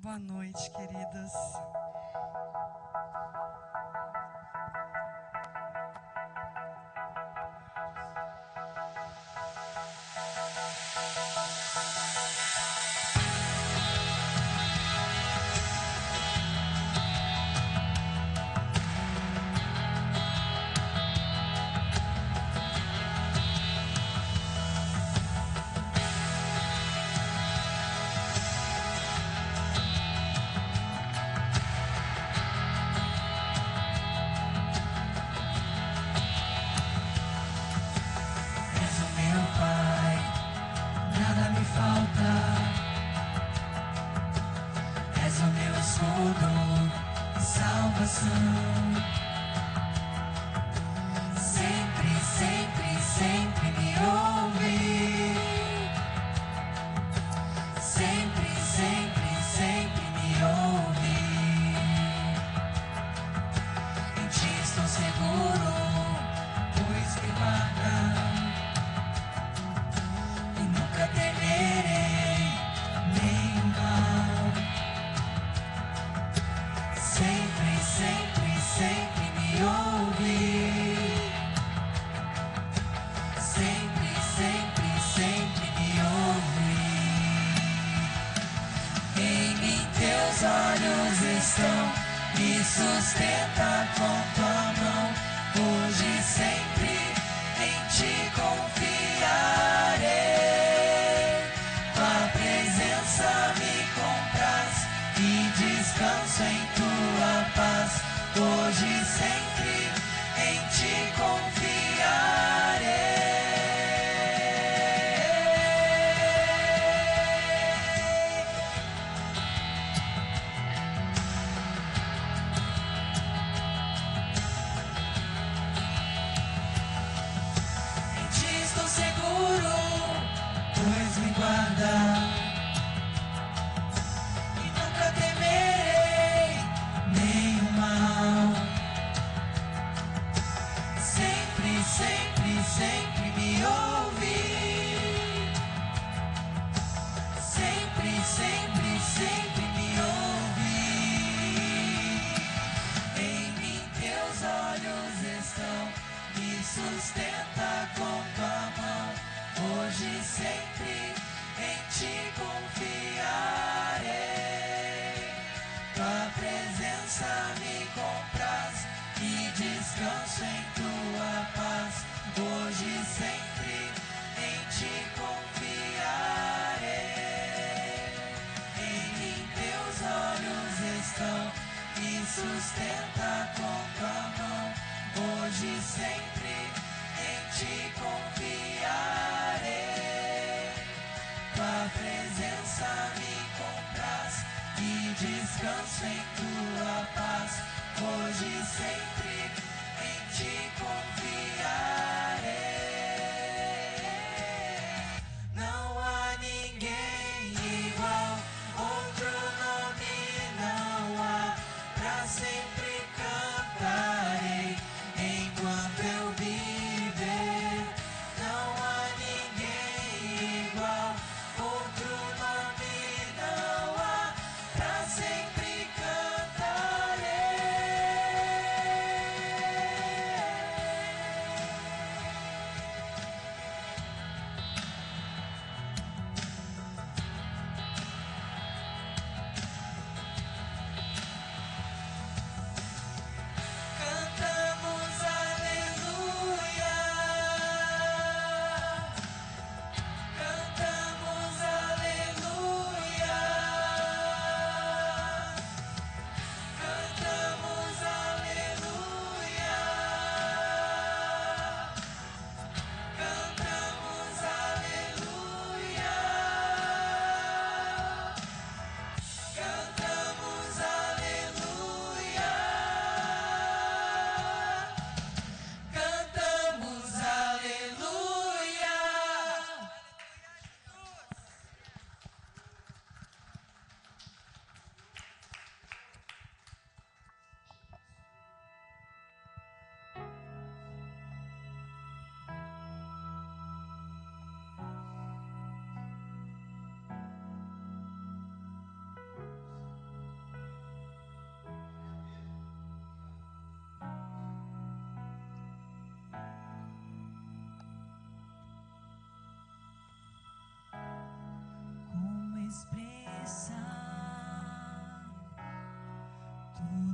Boa noite, queridas.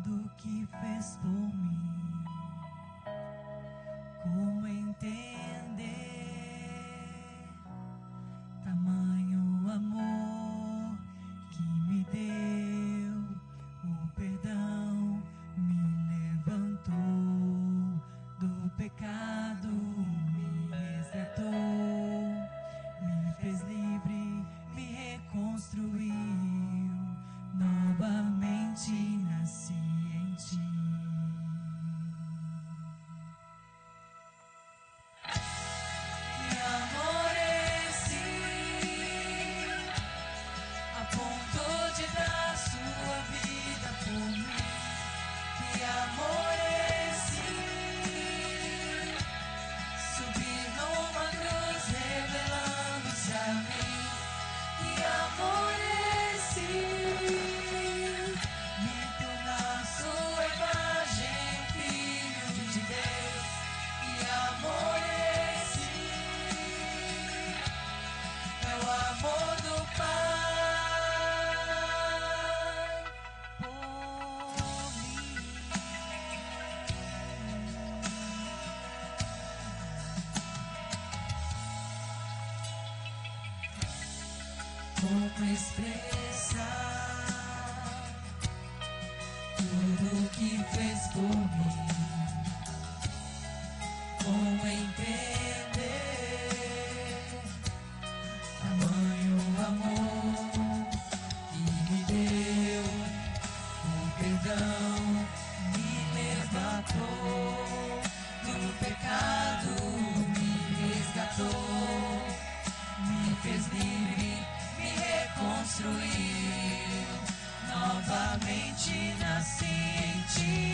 tudo que fez por mim. Como entender tamanho amor que me deu? O perdão me levantou do pecado, me resgatou, me fez livre, me reconstruiu. Novamente nasci em ti. Que amor é esse, a ponto de dar sua vida por mim? Que amor é esse, subir numa cruz revelando-se a mim? Que amor é esse, me tornar sua imagem, filho de Deus? Que amor é esse, é o amor do Pai por mim. Como expressar tudo que fez por mim? Como entender tamanho amor que me deu? O perdão me levantou do pecado, me resgatou, me fez livre, me reconstruiu. Novamente nasci em ti.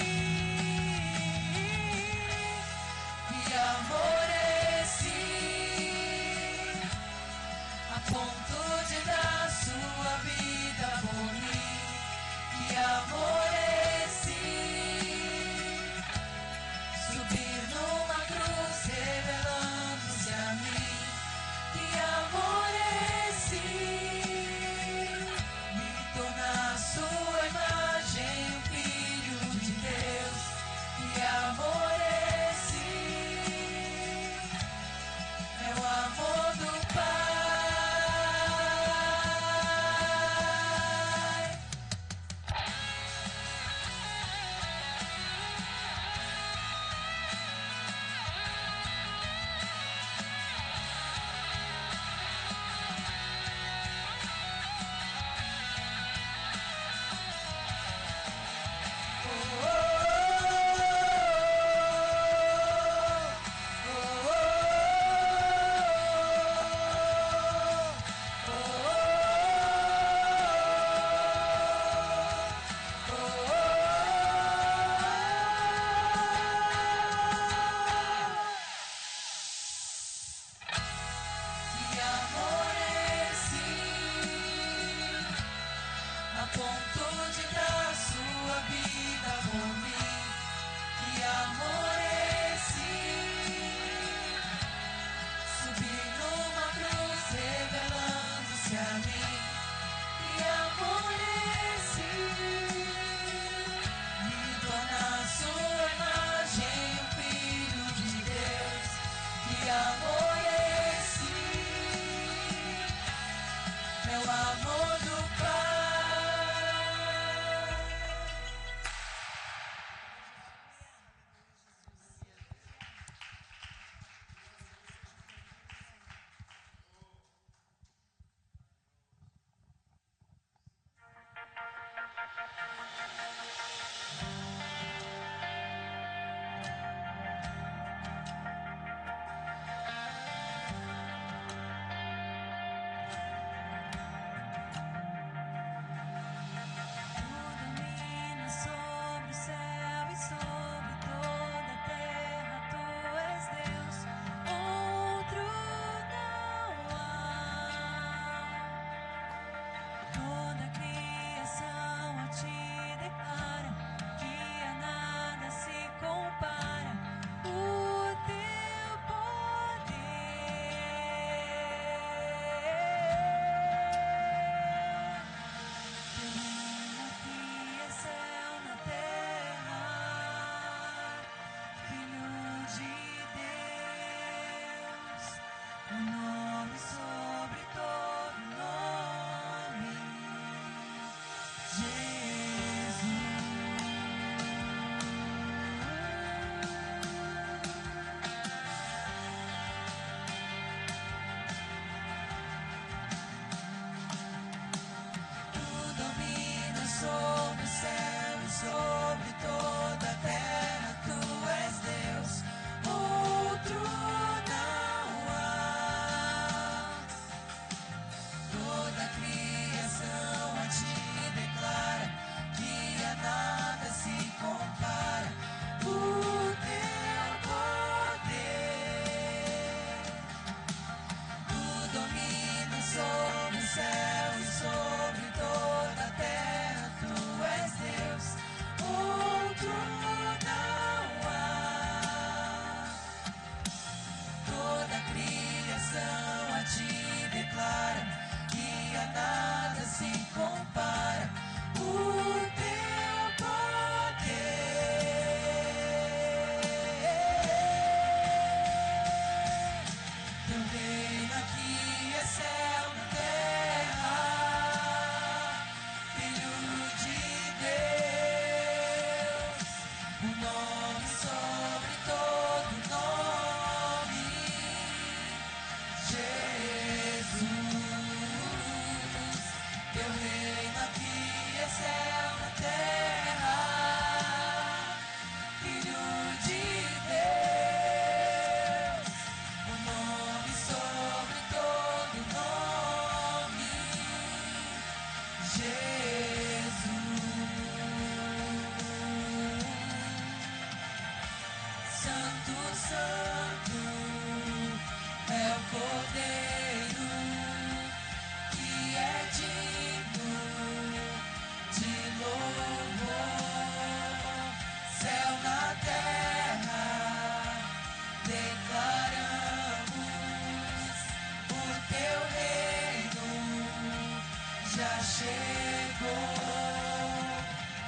chegou.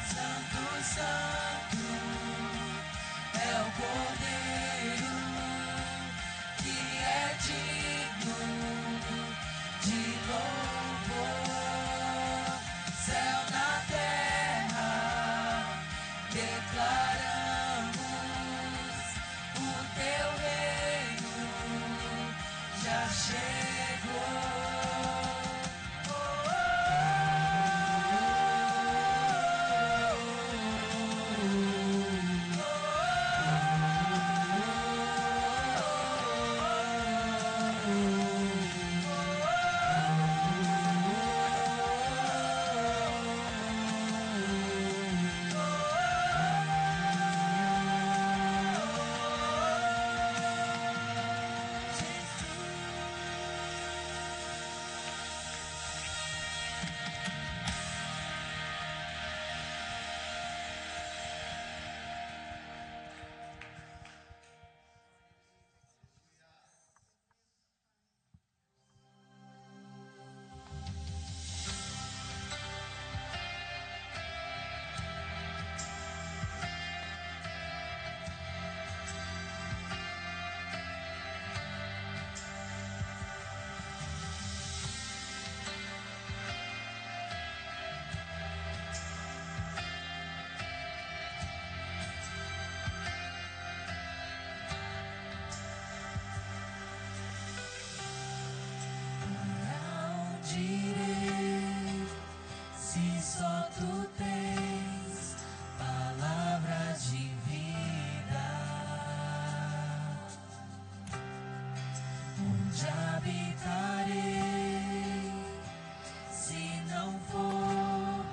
Santo, Santo é o Cordeiro que é digno de louvor. Céu na terra, declaramos o teu reino já chegou. Se só tu tens palavras de vida, onde habitarei se não for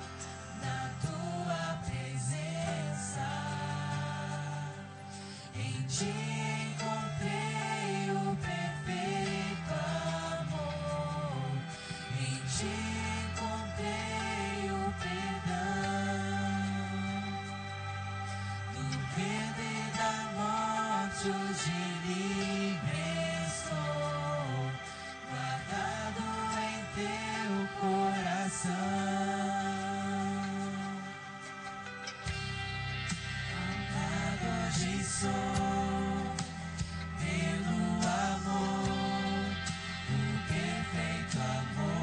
na tua presença? Em ti encontrei o perfeito amor, em ti encontrei o perdão. No perder da morte hoje livre estou, guardado em teu coração. Amado hoje sou pelo amor, o perfeito amor.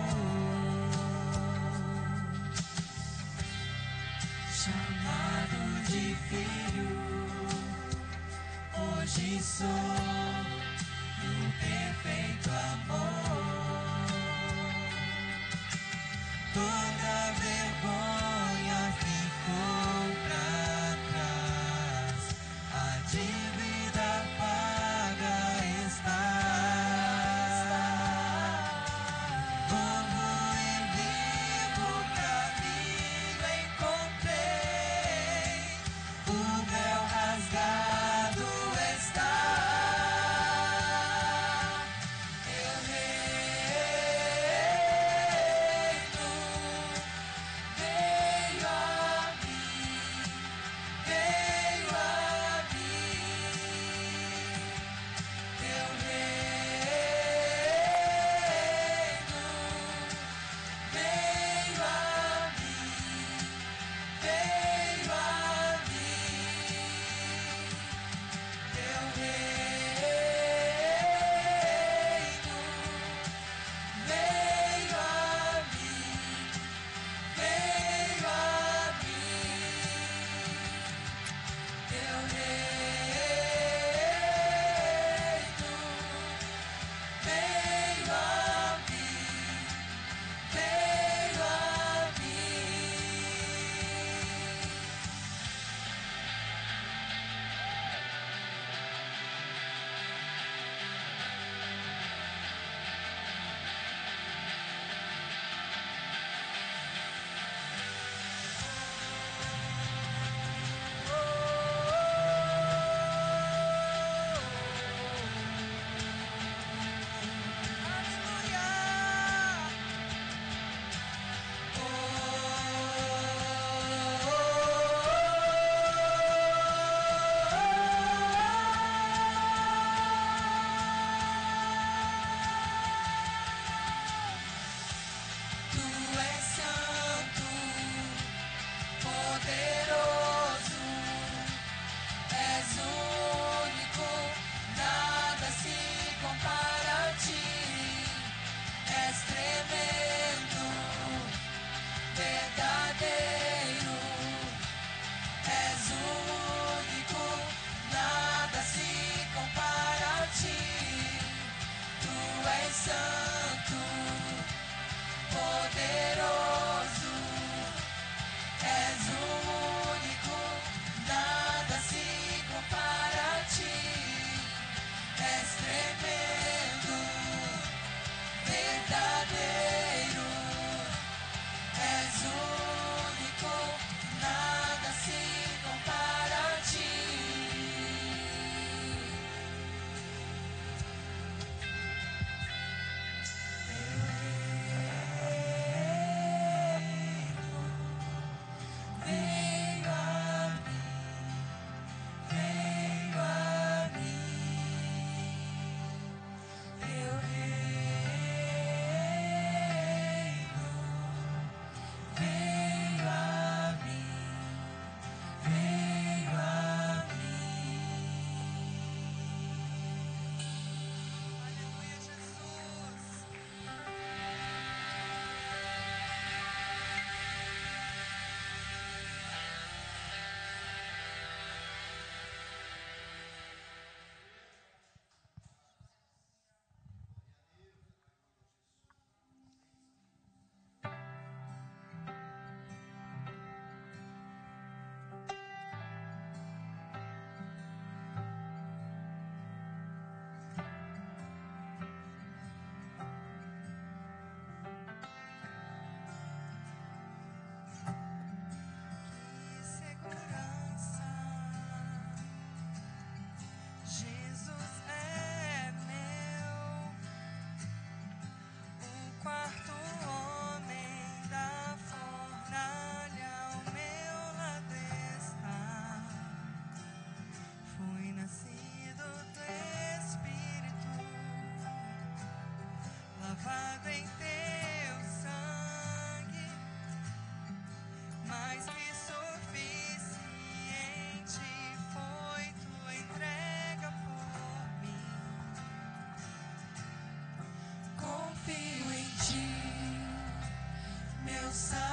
Chamado de filho, hoje sou do perfeito amor. Toda vergonha ficou pra trás, a dívida paga está. Novo e vivo caminho encontrei, o véu rasgado está. Santo, poderoso, és o único, nada se compara a ti. És tremendo, verdadeiro, és o único, nada se compara a ti. Veio a mim, veio a mim, teu reino. Veio a mim, veio a mim. Aleluia, Jesus. Que segurança, Jesus é meu, o quarto homem da fornalha ao meu lado está. Fui nascido do Espírito, lavado em teu sangue, mais que suficiente foi tua entrega por mim. Confio em ti, meu Salvador,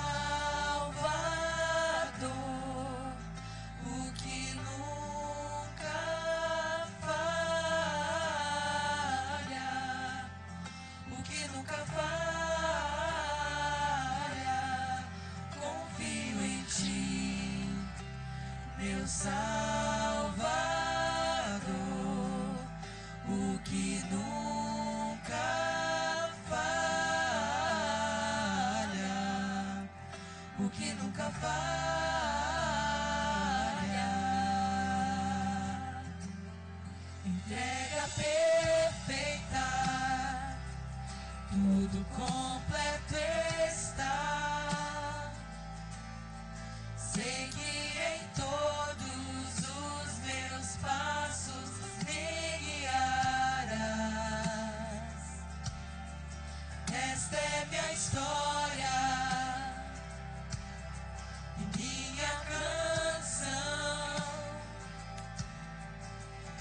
o que nunca falha, o que nunca falha. Confio em ti, meu Salvador, o que nunca falha, o que nunca falha. Entrega perfeita, tudo completo está. Sei que em todos os meus passos me guiarás. Esta é minha história e minha canção,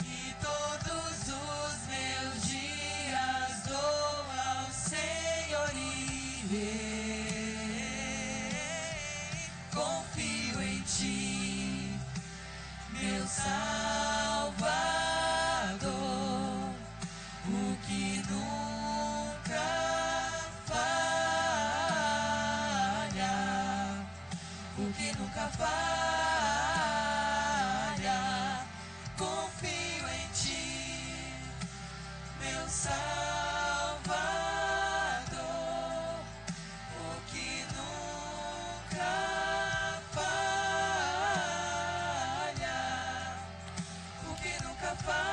e todos os meus dias dou ao Senhor confio em ti, meu Salvador, o que nunca falha, o que nunca falha. Confio em ti, meu Salvador, o que nunca falha, o que nunca falha.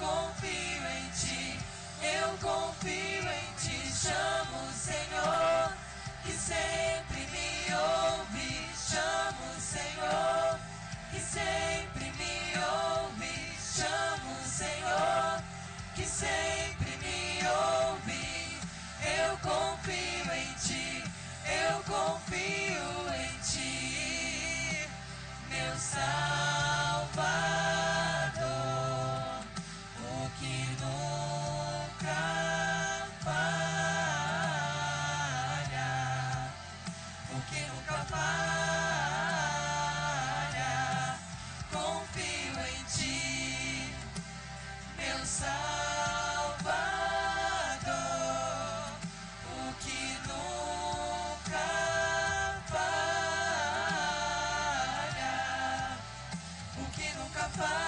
confio em ti, eu confio em ti. Chamo o Senhor, que sempre me ouve. Chamo o Senhor, que sempre me ouve. Chamo o Senhor, que sempre me ouve. Eu confio em ti, eu confio em ti, meu Salvador, o que nunca falha, o que nunca falha. Confio em ti, meu Salvador, o que nunca falha, o que nunca falha.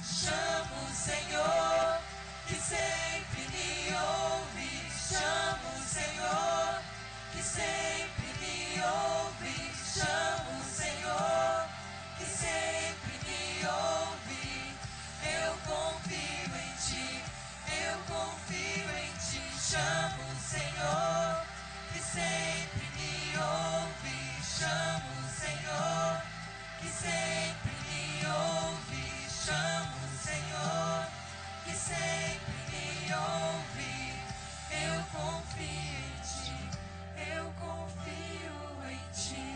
Chamo o Senhor, que sempre me ouve. Chamo o Senhor, que sempre me ouve. Chamo o Senhor, que sempre me ouve. Eu confio em ti, eu confio em ti. Chamo o Senhor, que sempre me ouve. Chamo o Senhor, que sempre me ouve. Chamo o Senhor, que sempre me ouve. Eu confio em ti, eu confio em ti,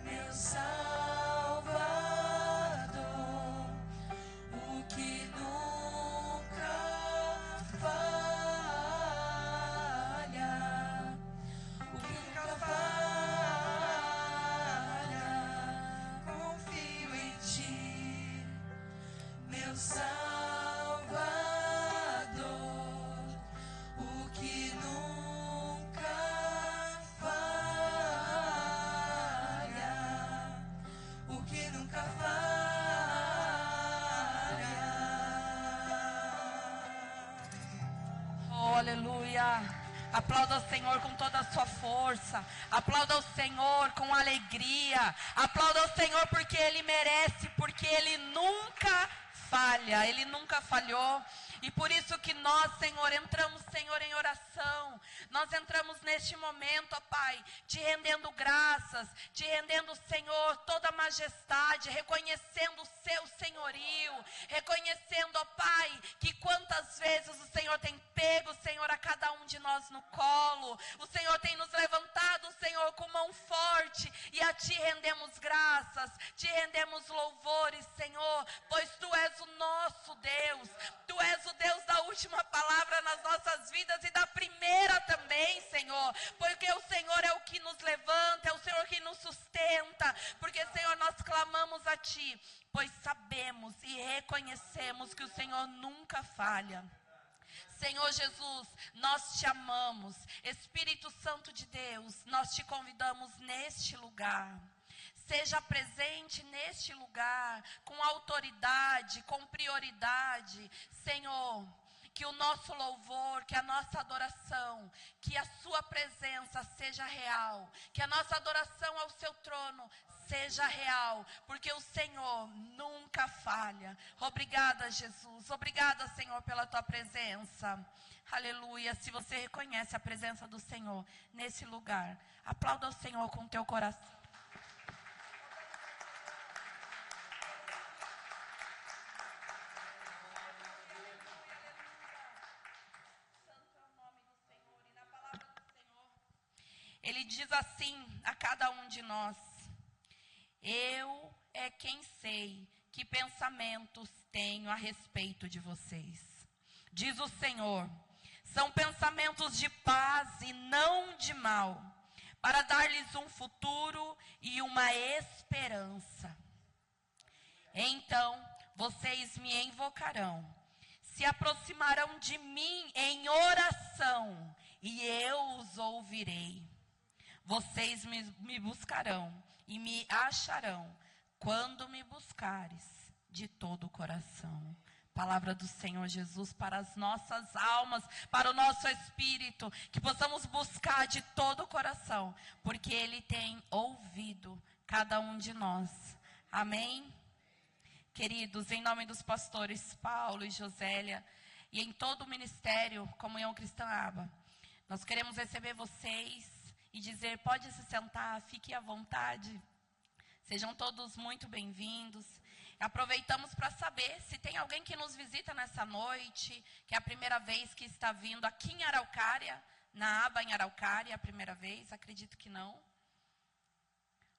meu Salvador, o que nunca falha, o que nunca falha. Confio em ti, meu Salvador, o que nunca falha, o que nunca falha. Oh, aleluia. Aplauda o Senhor com toda a sua força. Aplauda o Senhor com alegria. Aplauda o Senhor porque Ele merece, porque Ele nunca falha. Ele nunca falhou. E por isso que nós, Senhor, entramos, Senhor, em oração. Nós entramos neste momento, ó Pai, te rendendo graças, te rendendo, Senhor, toda a majestade, reconhecendo o seu senhorio, reconhecendo, ó Pai, que quantas vezes o Senhor tem pego, Senhor, a cada um de nós no colo. O Senhor tem nos levantado, Senhor, com mão forte, e a ti rendemos graças, te rendemos louvores, Senhor, pois tu és o nosso Deus, tu és o Deus da última palavra nas nossas vidas e da primeira também, Senhor, porque o Senhor é o que nos levanta, é o Senhor que nos sustenta, porque, Senhor, nós clamamos a ti, pois sabemos e reconhecemos que o Senhor nunca falha. Senhor Jesus, nós te amamos. Espírito Santo de Deus, nós te convidamos neste lugar. Seja presente neste lugar, com autoridade, com prioridade. Senhor, que o nosso louvor, que a nossa adoração, que a sua presença seja real. Que a nossa adoração ao seu trono seja real, porque o Senhor nunca falha. Obrigada, Jesus. Obrigada, Senhor, pela tua presença. Aleluia. Se você reconhece a presença do Senhor nesse lugar, aplauda o Senhor com o teu coração. Ele diz assim a cada um de nós: eu é quem sei que pensamentos tenho a respeito de vocês. Diz o Senhor, são pensamentos de paz e não de mal, para dar-lhes um futuro e uma esperança. Então vocês me invocarão, se aproximarão de mim em oração, e eu os ouvirei. Vocês me buscarão e me acharão quando me buscares de todo o coração. Palavra do Senhor Jesus para as nossas almas, para o nosso espírito, que possamos buscar de todo o coração, porque Ele tem ouvido cada um de nós. Amém? Queridos, em nome dos pastores Paulo e Josélia e em todo o ministério Comunhão Cristã Aba, nós queremos receber vocês e dizer, pode se sentar, fique à vontade. Sejam todos muito bem-vindos. Aproveitamos para saber se tem alguém que nos visita nessa noite, que é a primeira vez que está vindo aqui em Araucária, na Aba em Araucária, a primeira vez, acredito que não.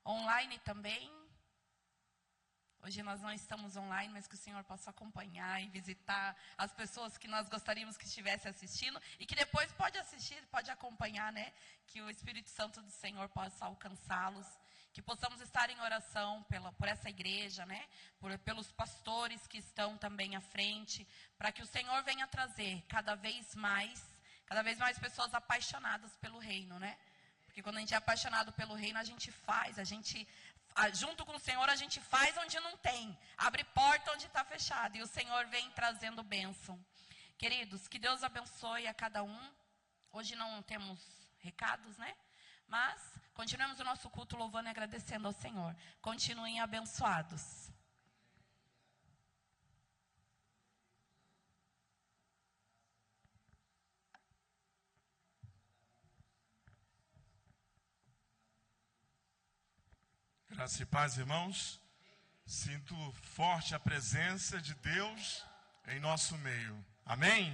Online também. Hoje nós não estamos online, mas que o Senhor possa acompanhar e visitar as pessoas que nós gostaríamos que estivessem assistindo e que depois pode assistir, pode acompanhar, né? Que o Espírito Santo do Senhor possa alcançá-los, que possamos estar em oração por essa igreja, né? Pelos pastores que estão também à frente, para que o Senhor venha trazer cada vez mais pessoas apaixonadas pelo reino, né? Porque quando a gente é apaixonado pelo reino, a gente faz, junto com o Senhor, a gente faz onde não tem. Abre porta onde está fechado. E o Senhor vem trazendo bênção. Queridos, que Deus abençoe a cada um. Hoje não temos recados, né? Mas continuemos o nosso culto louvando e agradecendo ao Senhor. Continuem abençoados. Graça e paz, irmãos. Sinto forte a presença de Deus em nosso meio. Amém?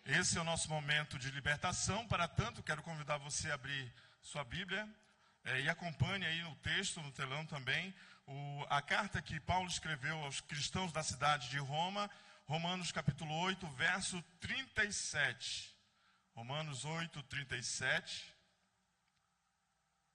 Esse é o nosso momento de libertação. Para tanto, quero convidar você a abrir sua Bíblia e acompanhe aí no texto, no telão também, a carta que Paulo escreveu aos cristãos da cidade de Roma, Romanos capítulo 8, verso 37. Romanos 8, 37.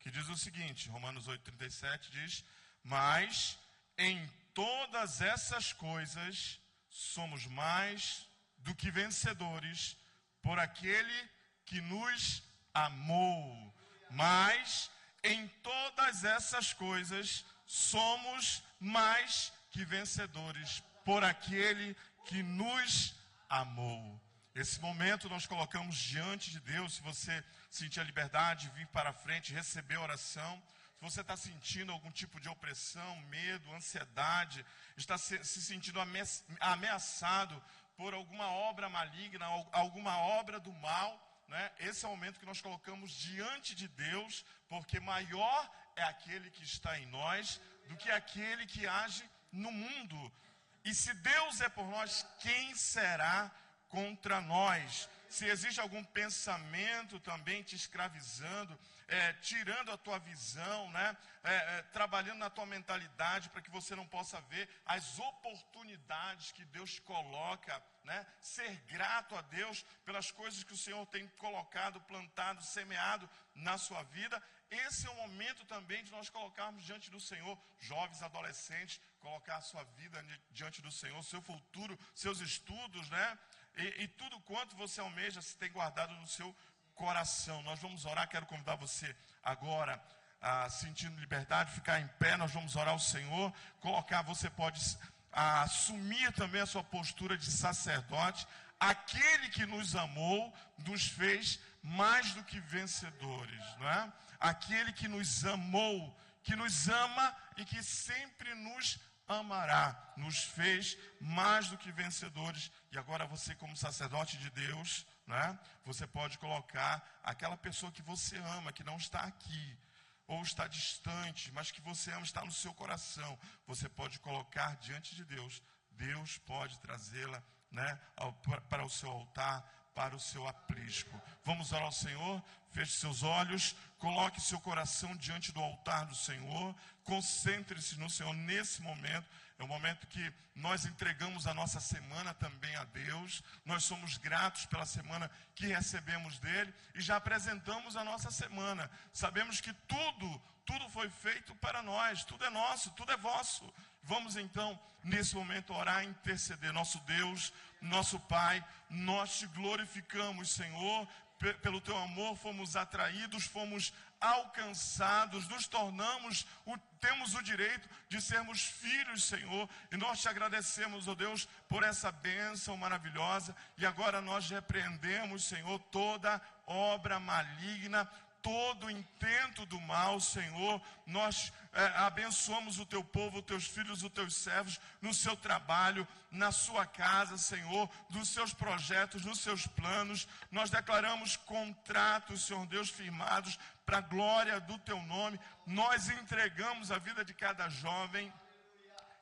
Que diz o seguinte, Romanos 8,37 diz, mas em todas essas coisas somos mais do que vencedores por aquele que nos amou. Mas em todas essas coisas somos mais que vencedores por aquele que nos amou. Esse momento nós colocamos diante de Deus. Se você sentir a liberdade de vir para frente, receber a oração. Se você está sentindo algum tipo de opressão, medo, ansiedade, está se sentindo ameaçado por alguma obra maligna, alguma obra do mal, né? Esse é o momento que nós colocamos diante de Deus, porque maior é aquele que está em nós do que aquele que age no mundo. E se Deus é por nós, quem será contra nós? Se existe algum pensamento também te escravizando, tirando a tua visão, né? Trabalhando na tua mentalidade para que você não possa ver as oportunidades que Deus coloca, né? Ser grato a Deus pelas coisas que o Senhor tem colocado, plantado, semeado na sua vida. Esse é o momento também de nós colocarmos diante do Senhor, jovens, adolescentes, colocar a sua vida diante do Senhor, seu futuro, seus estudos, né? E tudo quanto você almeja se tem guardado no seu coração. Nós vamos orar, quero convidar você agora, sentindo liberdade, ficar em pé, nós vamos orar ao Senhor, você pode assumir também a sua postura de sacerdote. Aquele que nos amou, nos fez mais do que vencedores, não é? Aquele que nos amou, que nos ama e que sempre nos amará, nos fez mais do que vencedores. E agora você, como sacerdote de Deus, né, você pode colocar aquela pessoa que você ama, que não está aqui, ou está distante, mas que você ama, está no seu coração. Você pode colocar diante de Deus. Deus pode trazê-la, né, para o seu altar, para o seu aprisco. Vamos orar ao Senhor. Feche seus olhos, coloque seu coração diante do altar do Senhor, concentre-se no Senhor nesse momento. É o momento que nós entregamos a nossa semana também a Deus. Nós somos gratos pela semana que recebemos dele e já apresentamos a nossa semana. Sabemos que tudo foi feito para nós, tudo é nosso, tudo é vosso. Vamos então, nesse momento, orar e interceder. Nosso Deus, nosso Pai, nós te glorificamos, Senhor. Pelo teu amor fomos atraídos, fomos alcançados, nos tornamos, temos o direito de sermos filhos, Senhor. E nós te agradecemos, ó Deus, por essa bênção maravilhosa. E agora nós repreendemos, Senhor, toda obra maligna todo intento do mal, Senhor. Nós abençoamos o teu povo, os teus filhos, os teus servos, no seu trabalho, na sua casa, Senhor, dos seus projetos, dos seus planos. Nós declaramos contratos, Senhor Deus, firmados para a glória do teu nome. Nós entregamos a vida de cada jovem,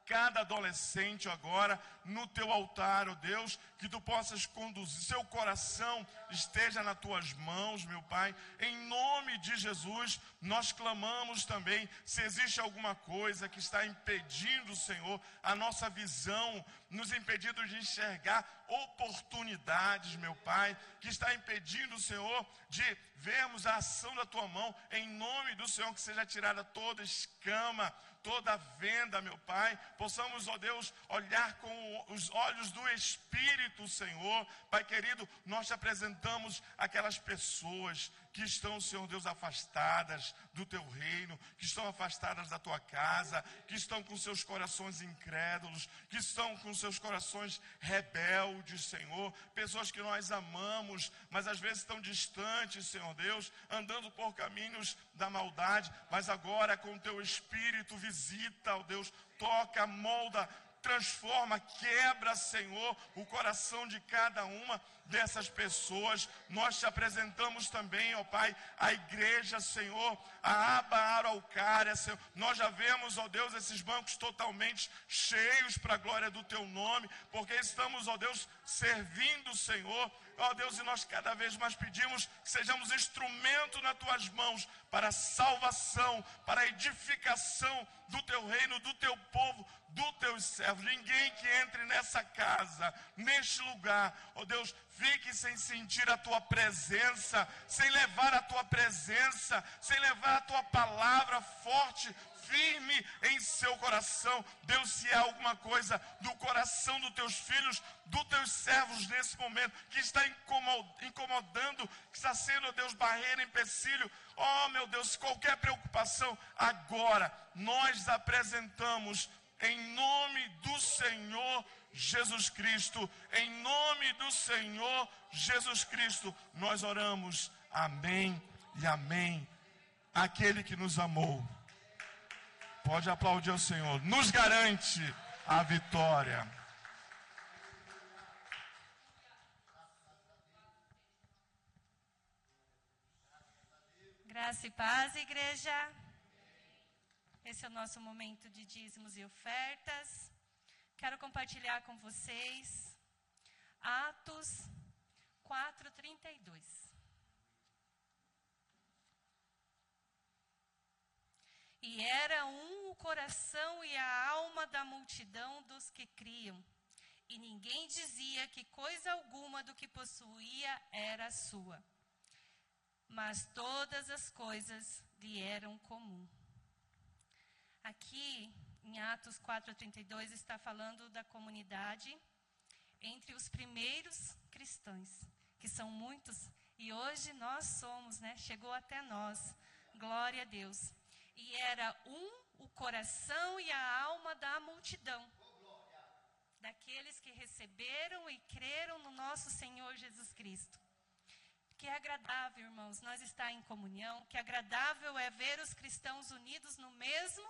cada adolescente agora no teu altar, ó Deus, que tu possas conduzir, seu coração esteja nas tuas mãos, meu Pai, em nome de Jesus. Nós clamamos também, se existe alguma coisa que está impedindo, Senhor, a nossa visão, nos impedindo de enxergar oportunidades, meu Pai, que está impedindo, Senhor, de vermos a ação da tua mão, em nome do Senhor, que seja tirada toda escama, toda venda, meu Pai, possamos, ó Deus, olhar com os olhos do Espírito, Senhor. Pai querido, nós te apresentamos aquelas pessoas que estão, Senhor Deus, afastadas do teu reino, que estão afastadas da tua casa, que estão com seus corações incrédulos, que estão com seus corações rebeldes, Senhor, pessoas que nós amamos, mas às vezes estão distantes, Senhor Deus, andando por caminhos da maldade, mas agora com o teu Espírito visita, ó Deus, toca, molda, transforma, quebra, Senhor, o coração de cada uma dessas pessoas. Nós te apresentamos também, ó Pai, a igreja, Senhor, a aba araucária, Senhor. Nós já vemos, ó Deus, esses bancos totalmente cheios para a glória do teu nome, porque estamos, ó Deus, servindo, Senhor, ó Deus, e nós cada vez mais pedimos que sejamos instrumento nas tuas mãos para a salvação, para a edificação do teu reino, do teu povo, dos teus servos. Ninguém que entre nessa casa, neste lugar, ó Deus, fique sem sentir a tua presença, sem levar a tua presença, sem levar a tua palavra forte, firme em seu coração. Deus, se há alguma coisa do coração dos teus filhos, dos teus servos nesse momento, que está incomodando, que está sendo, ó Deus, barreira, empecilho, ó meu Deus, qualquer preocupação, agora nós apresentamos em nome do Senhor Jesus Cristo, em nome do Senhor Jesus Cristo, nós oramos, amém e amém. Aquele que nos amou, pode aplaudir ao Senhor, nos garante a vitória. Graça e paz, igreja. Esse é o nosso momento de dízimos e ofertas. Quero compartilhar com vocês Atos 4:32. E era um o coração e a alma da multidão dos que criam, e ninguém dizia que coisa alguma do que possuía era sua, mas todas as coisas lhe eram comum. Aqui, em Atos 4:32, está falando da comunidade entre os primeiros cristãos, que são muitos, e hoje nós somos, né? Chegou até nós, glória a Deus. E era o coração e a alma da multidão, daqueles que receberam e creram no nosso Senhor Jesus Cristo. Que agradável, irmãos, nós estar em comunhão, que agradável é ver os cristãos unidos no mesmo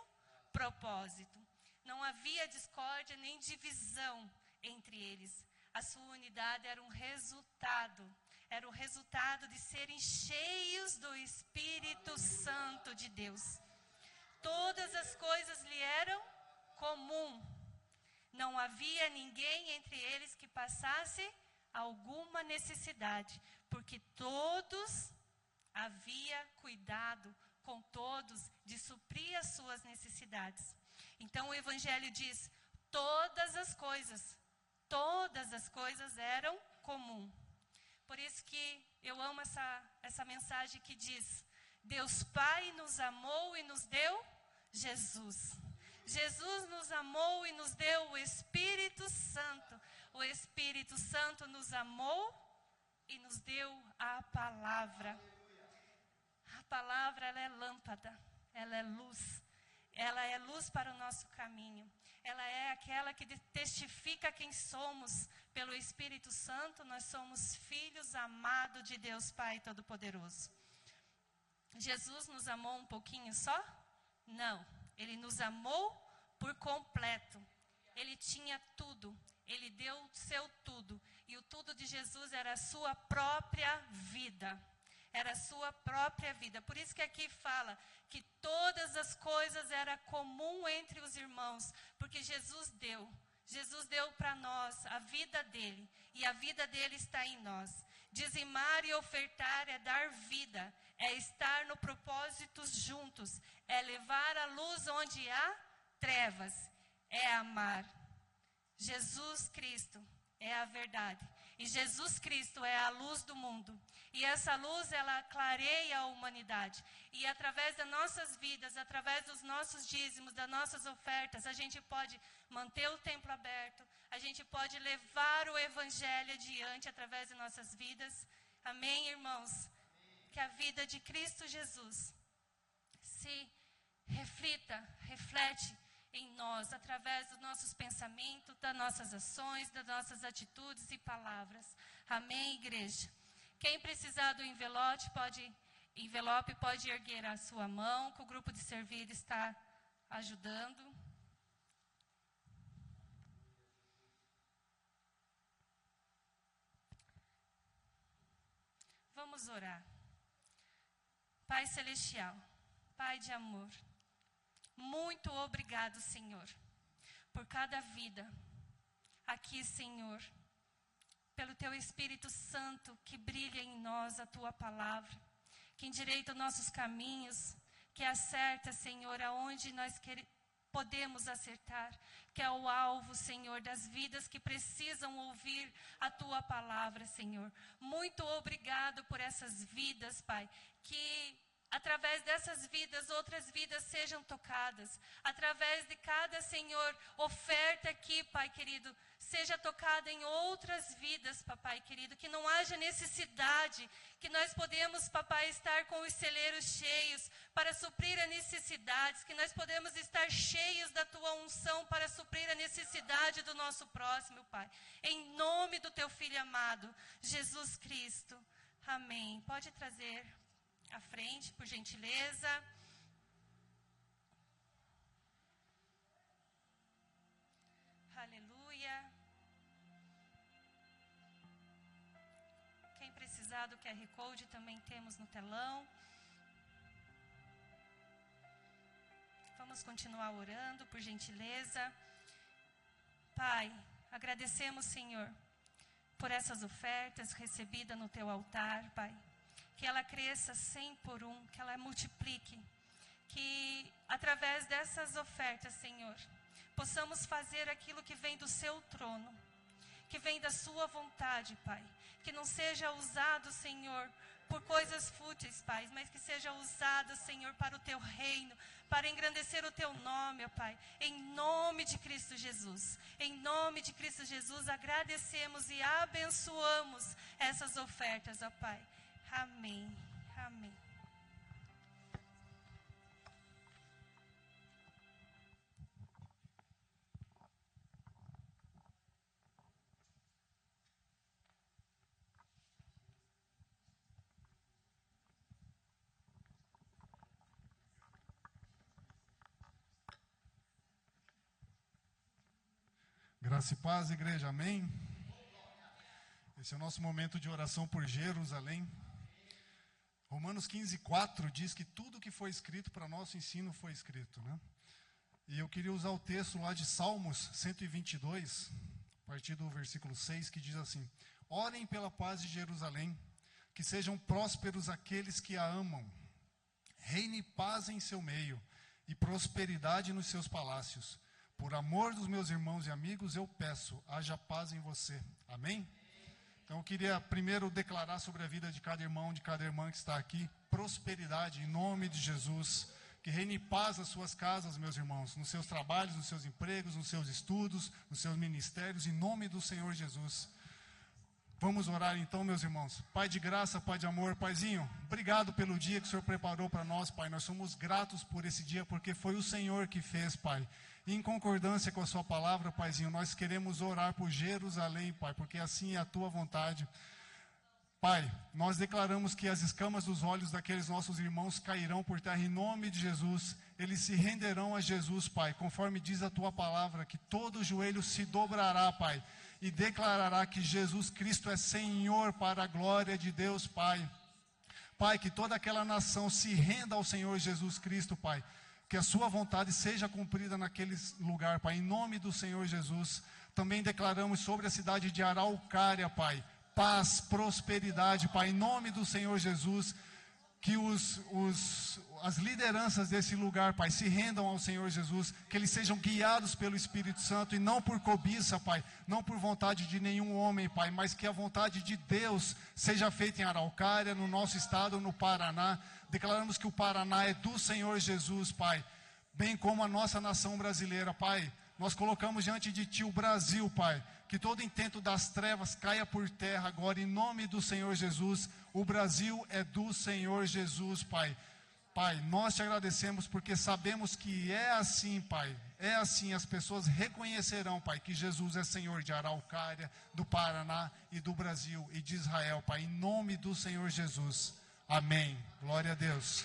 propósito. Não havia discórdia nem divisão entre eles. A sua unidade era o resultado de serem cheios do Espírito Santo de Deus. Todas as coisas lhe eram comum. Não havia ninguém entre eles que passasse alguma necessidade, porque todos havia cuidado com todos de suprir as suas necessidades. Então o Evangelho diz, todas as coisas eram comum. Por isso que eu amo essa mensagem que diz, Deus Pai nos amou e nos deu Jesus. Jesus nos amou e nos deu o Espírito Santo. O Espírito Santo nos amou e nos deu a palavra. A palavra, ela é lâmpada, ela é luz. Ela é luz para o nosso caminho. Ela é aquela que testifica quem somos. Pelo Espírito Santo, nós somos filhos amados de Deus Pai Todo-Poderoso. Jesus nos amou um pouquinho só? Não, ele nos amou por completo. Ele tinha tudo, ele deu o seu tudo. E o tudo de Jesus era a sua própria vida. Era a sua própria vida. Por isso que aqui fala que todas as coisas eram comum entre os irmãos. Porque Jesus deu para nós a vida dele. E a vida dele está em nós. Dizimar e ofertar é dar vida. É estar no propósito juntos. É levar a luz onde há trevas. É amar. Jesus Cristo é a verdade. E Jesus Cristo é a luz do mundo. E essa luz, ela clareia a humanidade. E através das nossas vidas, através dos nossos dízimos, das nossas ofertas, a gente pode manter o templo aberto. A gente pode levar o evangelho adiante através de nossas vidas. Amém, irmãos? Que a vida de Cristo Jesus se reflete em nós, através dos nossos pensamentos, das nossas ações, das nossas atitudes e palavras. Amém, igreja? Quem precisar do envelope pode erguer a sua mão, que o grupo de servir está ajudando. Vamos orar. Pai Celestial, Pai de amor, muito obrigado, Senhor, por cada vida aqui, Senhor, pelo Teu Espírito Santo que brilha em nós a Tua palavra, que endireita os nossos caminhos, que acerta, Senhor, aonde nós podemos acertar, que é o alvo, Senhor, das vidas que precisam ouvir a Tua palavra, Senhor. Muito obrigado por essas vidas, Pai, que através dessas vidas, outras vidas sejam tocadas. Através de cada, Senhor, oferta aqui, Pai querido, seja tocada em outras vidas, Papai querido. Que não haja necessidade, que nós podemos, Papai, estar com os celeiros cheios para suprir as necessidades. Que nós podemos estar cheios da Tua unção para suprir a necessidade do nosso próximo, Pai. Em nome do Teu Filho amado, Jesus Cristo. Amém. Pode trazer à frente, por gentileza. Aleluia. Quem precisar do QR Code também temos no telão. Vamos continuar orando, por gentileza. Pai, agradecemos, Senhor, por essas ofertas recebidas no Teu altar, Pai. Que ela cresça 100 por 1, que ela multiplique. Que através dessas ofertas, Senhor, possamos fazer aquilo que vem do Seu trono, que vem da Sua vontade, Pai. Que não seja usado, Senhor, por coisas fúteis, Pai, mas que seja usado, Senhor, para o Teu reino, para engrandecer o Teu nome, ó Pai. Em nome de Cristo Jesus. Em nome de Cristo Jesus, agradecemos e abençoamos essas ofertas, ó Pai. Amém. Amém. Graça e paz, igreja, amém? Esse é o nosso momento de oração por Jerusalém. Romanos 15:4 diz que tudo que foi escrito para nosso ensino foi escrito, né? E eu queria usar o texto lá de Salmos 122, a partir do versículo 6, que diz assim: orem pela paz de Jerusalém, que sejam prósperos aqueles que a amam. Reine paz em seu meio e prosperidade nos seus palácios. Por amor dos meus irmãos e amigos, eu peço, haja paz em você. Amém? Então eu queria primeiro declarar sobre a vida de cada irmão, de cada irmã que está aqui, prosperidade em nome de Jesus. Que reine paz nas suas casas, meus irmãos, nos seus trabalhos, nos seus empregos, nos seus estudos, nos seus ministérios, em nome do Senhor Jesus. Vamos orar então, meus irmãos. Pai de graça, Pai de amor, Paizinho, obrigado pelo dia que o Senhor preparou para nós, Pai. Nós somos gratos por esse dia, porque foi o Senhor que fez, Pai. E em concordância com a sua palavra, Paizinho, nós queremos orar por Jerusalém, Pai, porque assim é a tua vontade. Pai, nós declaramos que as escamas dos olhos daqueles nossos irmãos cairão por terra em nome de Jesus. Eles se renderão a Jesus, Pai, conforme diz a tua palavra, que todo joelho se dobrará, Pai, e declarará que Jesus Cristo é Senhor para a glória de Deus, Pai. Pai, que toda aquela nação se renda ao Senhor Jesus Cristo, Pai. Que a sua vontade seja cumprida naquele lugar, Pai, em nome do Senhor Jesus. Também declaramos sobre a cidade de Araucária, Pai, paz, prosperidade, Pai, em nome do Senhor Jesus. Que as lideranças desse lugar, Pai, se rendam ao Senhor Jesus, que eles sejam guiados pelo Espírito Santo e não por cobiça, Pai, não por vontade de nenhum homem, Pai, mas que a vontade de Deus seja feita em Araucária, no nosso estado, no Paraná. Declaramos que o Paraná é do Senhor Jesus, Pai, bem como a nossa nação brasileira, Pai. Nós colocamos diante de Ti o Brasil, Pai, que todo intento das trevas caia por terra agora, em nome do Senhor Jesus. O Brasil é do Senhor Jesus, Pai. Pai, nós Te agradecemos porque sabemos que é assim, Pai. É assim, as pessoas reconhecerão, Pai, que Jesus é Senhor de Araucária, do Paraná e do Brasil e de Israel, Pai, em nome do Senhor Jesus. Amém. Glória a Deus.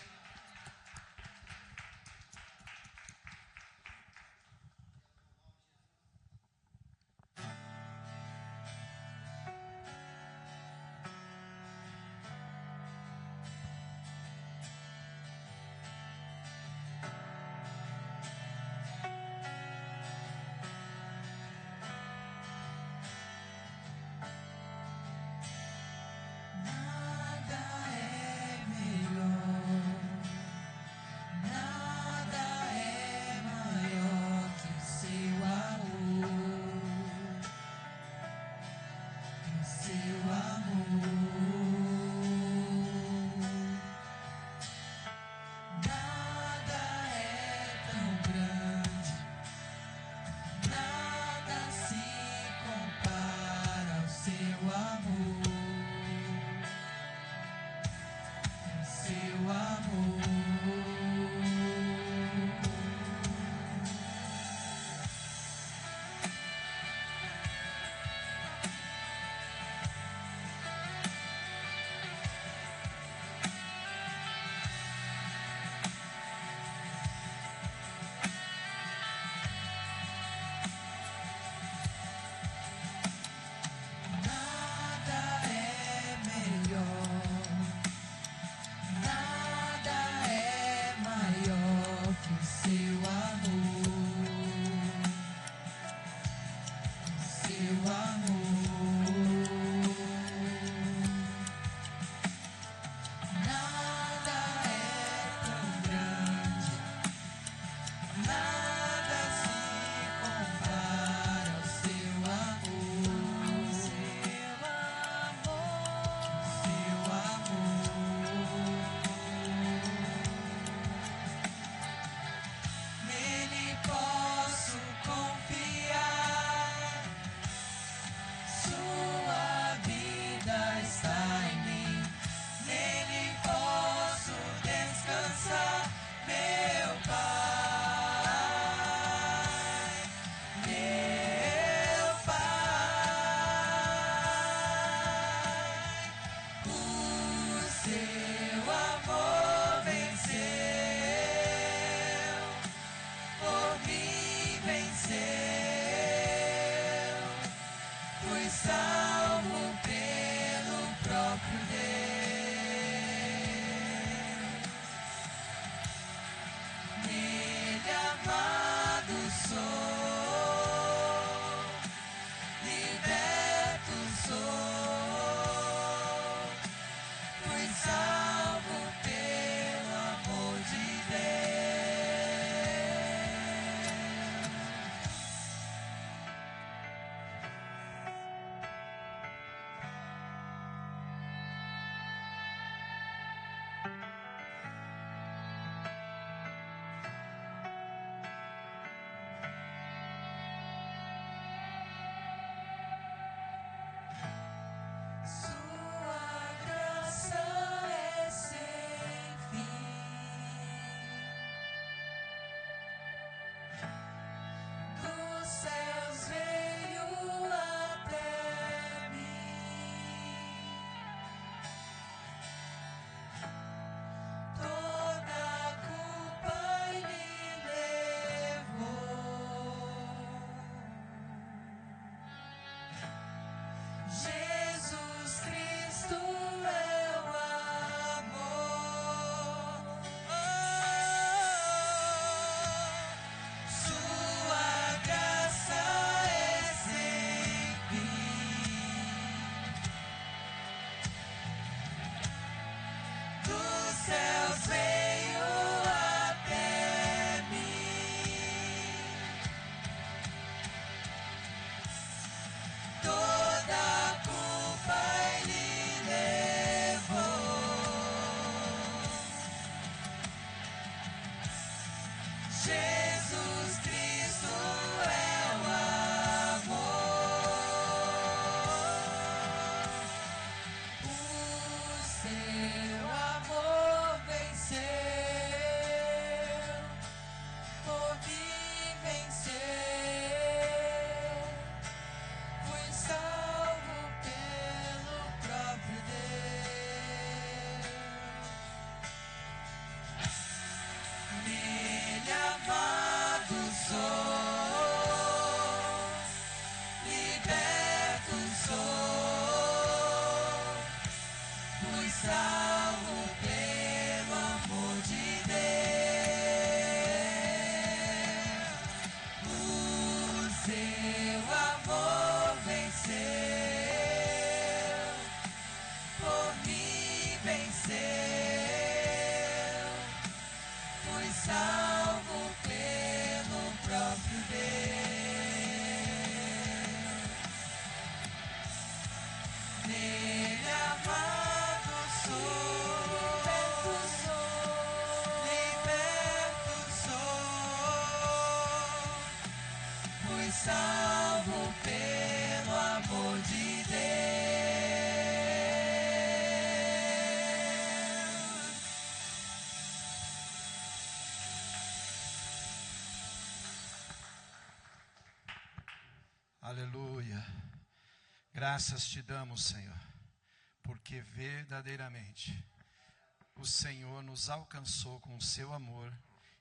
Nada é melhor salvo pelo amor de Deus. Aleluia. Graças te damos, Senhor, porque verdadeiramente o Senhor nos alcançou com o seu amor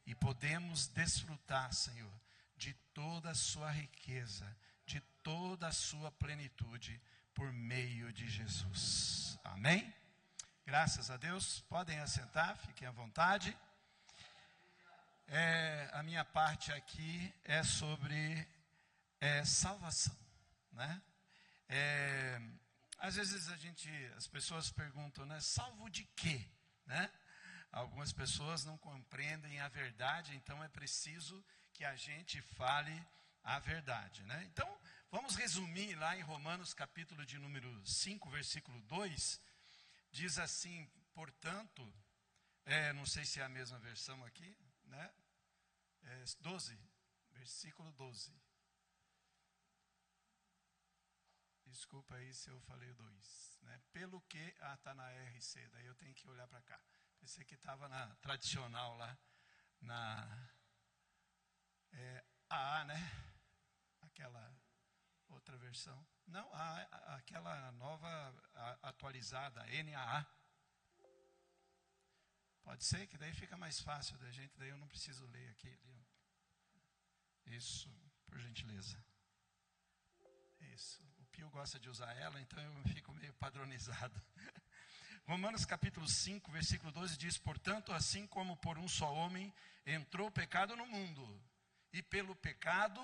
e podemos desfrutar, Senhor, de toda a sua riqueza, de toda a sua plenitude por meio de Jesus. Amém? Graças a Deus. Podem assentar, fiquem à vontade. A minha parte aqui é sobre salvação, né? Às vezes as pessoas perguntam, né? Salvo de quê? Né? Algumas pessoas não compreendem a verdade, então é preciso que a gente fale a verdade, né? Então, vamos resumir lá em Romanos capítulo de número 5, versículo 2, diz assim, portanto, não sei se é a mesma versão aqui, né? 12, versículo 12. Desculpa aí se eu falei o 2, né? Pelo que, está na RC, daí eu tenho que olhar para cá. Pensei que estava na tradicional lá, na AA, né? Aquela outra versão. Não, aquela nova atualizada, NAA. Pode ser que daí fica mais fácil da gente, daí eu não preciso ler aqui. Isso, por gentileza. Isso. O Pio gosta de usar ela, então eu fico meio padronizado. Romanos capítulo 5, versículo 12 diz, portanto, assim como por um só homem entrou o pecado no mundo, e pelo pecado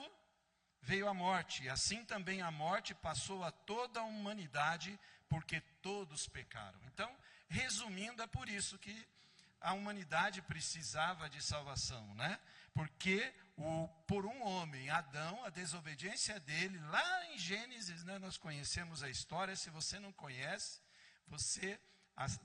veio a morte, e assim também a morte passou a toda a humanidade, porque todos pecaram. Então, resumindo, é por isso que a humanidade precisava de salvação, né? Porque por um homem, Adão, a desobediência dele, lá em Gênesis, né, nós conhecemos a história. Se você não conhece, você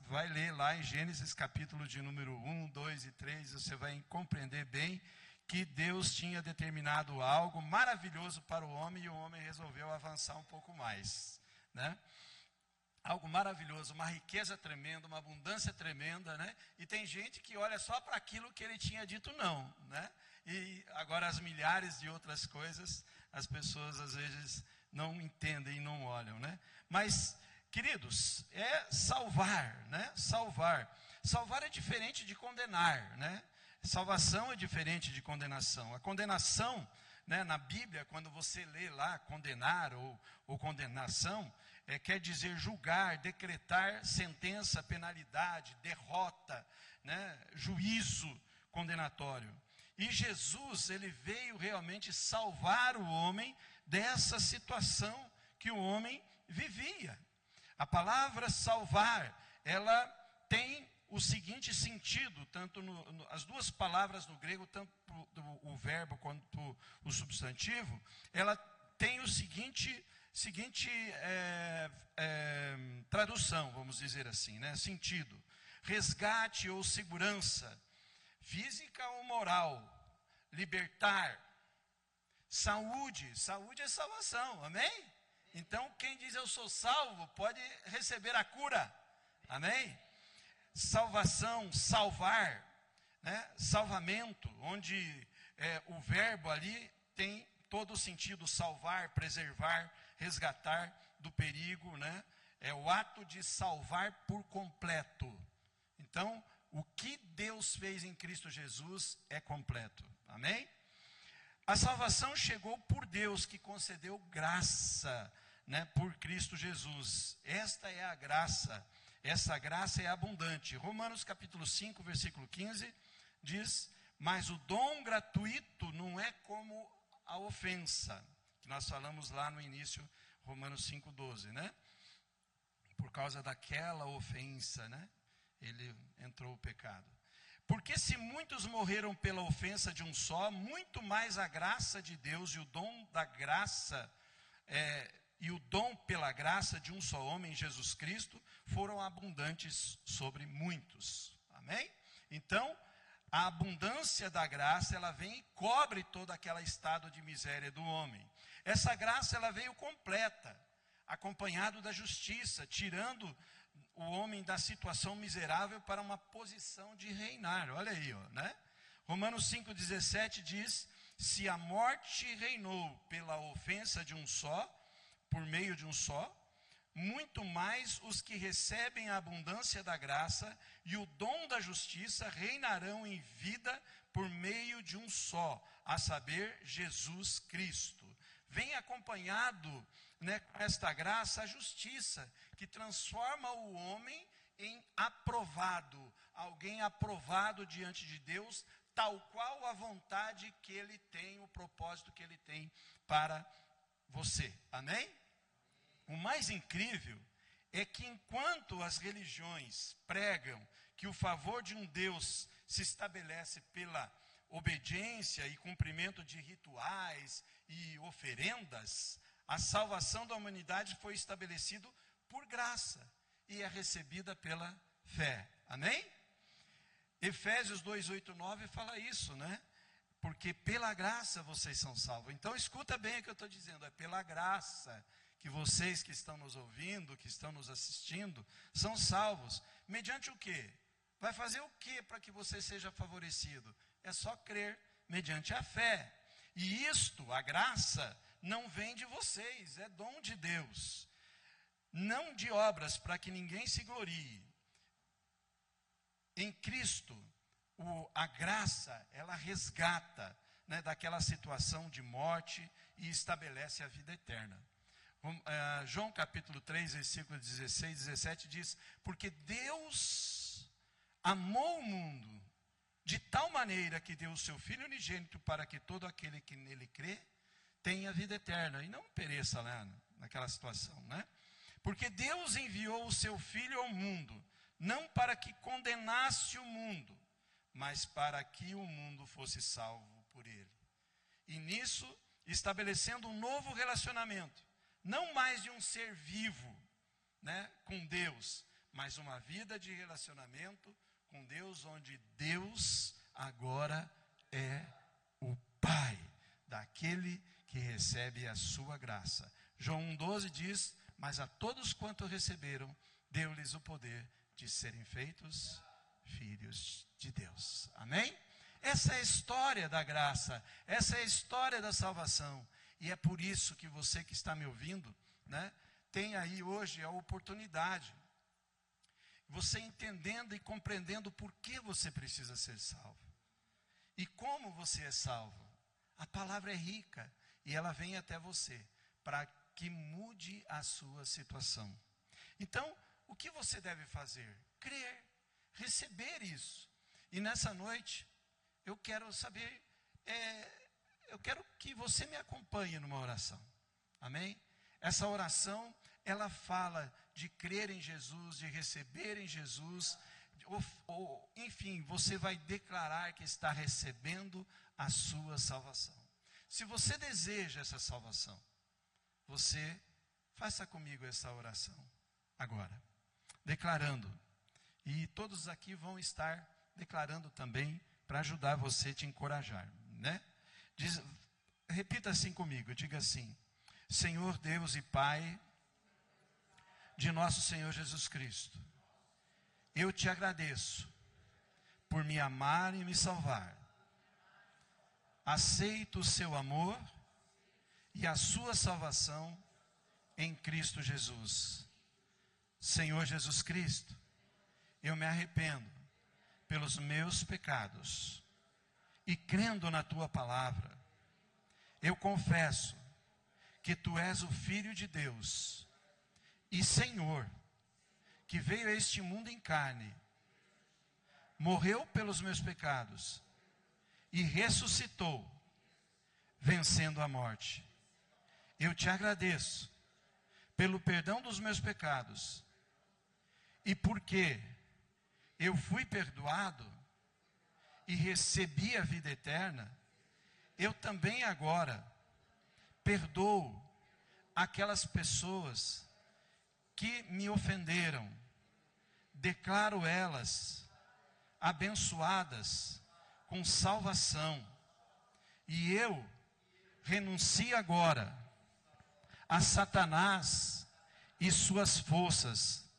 vai ler lá em Gênesis capítulo de número 1, 2 e 3, você vai compreender bem que Deus tinha determinado algo maravilhoso para o homem e o homem resolveu avançar um pouco mais, né? Algo maravilhoso, uma riqueza tremenda, uma abundância tremenda, né? E tem gente que olha só para aquilo que ele tinha dito não, né? E agora as milhares de outras coisas, as pessoas às vezes não entendem e não olham, né? Mas, queridos, é salvar, né? Salvar. Salvar é diferente de condenar, né? Salvação é diferente de condenação. A condenação, né, na Bíblia, quando você lê lá condenar ou condenação, quer dizer julgar, decretar sentença, penalidade, derrota, né, juízo condenatório. E Jesus, ele veio realmente salvar o homem dessa situação que o homem vivia. A palavra salvar, ela tem o seguinte sentido, tanto as duas palavras no grego, tanto o verbo quanto o substantivo, ela tem o seguinte tradução, vamos dizer assim, né? Sentido: resgate ou segurança, física ou moral, libertar, saúde é salvação, amém? Então quem diz eu sou salvo, pode receber a cura, amém? Salvação, salvar, né? Salvamento, onde o verbo ali tem todo o sentido: salvar, preservar, resgatar do perigo, né? É o ato de salvar por completo. Então, o que Deus fez em Cristo Jesus é completo, amém? A salvação chegou por Deus, que concedeu graça, né, por Cristo Jesus. Esta é a graça. Essa graça é abundante. Romanos capítulo 5, versículo 15, diz, mas o dom gratuito não é como a ofensa, que nós falamos lá no início, Romanos 5, 12, né? Por causa daquela ofensa, né? Ele entrou o pecado. Porque se muitos morreram pela ofensa de um só, muito mais a graça de Deus e o dom da graça, e o dom pela graça de um só homem, Jesus Cristo, foram abundantes sobre muitos. Amém? Então, a abundância da graça, ela vem e cobre todo aquele estado de miséria do homem. Essa graça, ela veio completa, acompanhado da justiça, tirando o homem da situação miserável para uma posição de reinar. Olha aí, ó, né? Romanos 5,17 diz: se a morte reinou pela ofensa de um só, por meio de um só, muito mais os que recebem a abundância da graça e o dom da justiça reinarão em vida por meio de um só, a saber, Jesus Cristo. Vem acompanhado, né, com esta graça, a justiça, que transforma o homem em aprovado, alguém aprovado diante de Deus, tal qual a vontade que Ele tem, o propósito que Ele tem para você. Amém? O mais incrível é que enquanto as religiões pregam que o favor de um Deus se estabelece pela obediência e cumprimento de rituais e oferendas, a salvação da humanidade foi estabelecida por graça e é recebida pela fé. Amém? Efésios 2:8-9 fala isso, né? Porque pela graça vocês são salvos. Então escuta bem o que eu estou dizendo, é pela graça que vocês que estão nos ouvindo, que estão nos assistindo, são salvos. Mediante o quê? Vai fazer o quê para que você seja favorecido? É só crer mediante a fé. E isto, a graça, não vem de vocês, é dom de Deus. Não de obras, para que ninguém se glorie. Em Cristo, a graça, ela resgata, né, daquela situação de morte e estabelece a vida eterna. João capítulo 3, versículo 16, 17 diz: porque Deus amou o mundo de tal maneira que deu o seu Filho unigênito para que todo aquele que nele crê tenha vida eterna e não pereça lá naquela situação, né? Porque Deus enviou o seu Filho ao mundo, não para que condenasse o mundo, mas para que o mundo fosse salvo por ele. E nisso, estabelecendo um novo relacionamento, não mais de um ser vivo, né, com Deus, mas uma vida de relacionamento com Deus, onde Deus agora é o Pai daquele que recebe a sua graça. João 1,12 diz: mas a todos quanto receberam, deu-lhes o poder de serem feitos filhos de Deus. Amém? Essa é a história da graça, essa é a história da salvação. E é por isso que você que está me ouvindo, né, tem aí hoje a oportunidade, você entendendo e compreendendo por que você precisa ser salvo. E como você é salvo. A palavra é rica e ela vem até você para que mude a sua situação. Então, o que você deve fazer? Crer, receber isso. E nessa noite, eu quero saber, eu quero que você me acompanhe numa oração. Amém? Essa oração, ela fala de crer em Jesus, de receber em Jesus, enfim, você vai declarar que está recebendo a sua salvação. Se você deseja essa salvação, você faça comigo essa oração agora, declarando. E todos aqui vão estar declarando também para ajudar você, te encorajar, né? Repita assim comigo, diga assim: Senhor Deus e Pai de nosso Senhor Jesus Cristo, eu te agradeço por me amar e me salvar. Aceito o seu amor e a sua salvação em Cristo Jesus. Senhor Jesus Cristo, eu me arrependo pelos meus pecados e crendo na tua palavra, eu confesso que tu és o Filho de Deus e Senhor, que veio a este mundo em carne, morreu pelos meus pecados e ressuscitou, vencendo a morte. Eu te agradeço pelo perdão dos meus pecados e porque eu fui perdoado e recebi a vida eterna, eu também agora perdoo aquelas pessoas que me ofenderam. Declaro elas abençoadas com salvação. E eu renuncio agora a Satanás e suas forças,